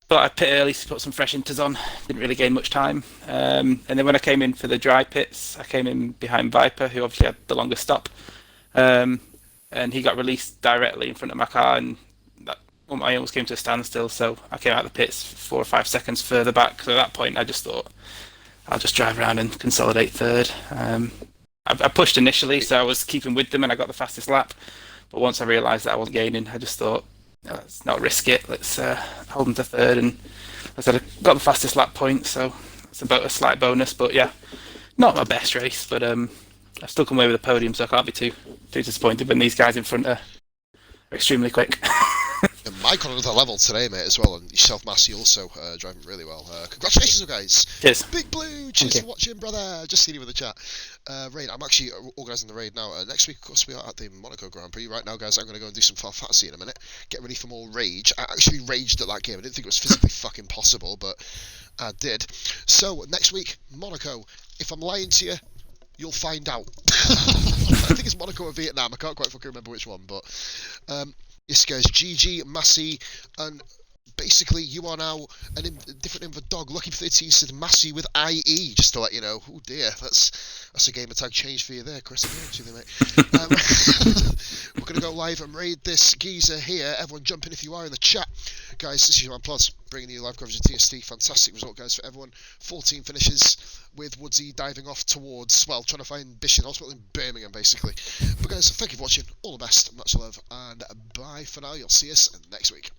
Thought I'd pit early to put some fresh inters on. Didn't really gain much time. And then when I came in for the dry pits, I came in behind Viper, who obviously had the longest stop. And he got released directly in front of my car, and I almost came to a standstill. So I came out of the pits 4 or 5 seconds further back. So at that point, I just thought I'll just drive around and consolidate third. I pushed initially, so I was keeping with them, and I got the fastest lap. But once I realised that I wasn't gaining, I just thought, let's not risk it. Let's hold them to third, and I said I got the fastest lap point, so It's about a slight bonus, but yeah, not my best race, but I've still come away with a podium, so I can't be too disappointed when these guys in front are extremely quick. And Mike on another level today, mate, as well, and yourself, Massey, also driving really well. Congratulations, guys! Cheers. Big Blue, cheers for watching, brother. Just seen you in the chat. Raid, I'm actually organising the raid now. Next week, of course, we are at the Monaco Grand Prix. Right now, guys, I'm going to go and do some Farfazzi in a minute. Get ready for more rage. I actually raged at that game. I didn't think it was physically fucking possible, but I did. So next week, Monaco. If I'm lying to you, you'll find out. I think it's Monaco or Vietnam. I can't quite fucking remember which one, but yes, guys. GG, Massey, and basically you are now a different name of a dog. Lucky 13 said Massey with IE, just to let you know. Oh dear, that's a gamer tag change for you there, Chris. We're going to go live and raid this geezer here. Everyone jump in if you are in the chat. Guys, this is your man Plus, bringing you live coverage of TST. Fantastic result, guys, for everyone. 14 finishes with Woodsy diving off towards, well, trying to find Bishop, ultimately in Birmingham, basically. But guys, thank you for watching. All the best, much love, and bye for now. You'll see us next week.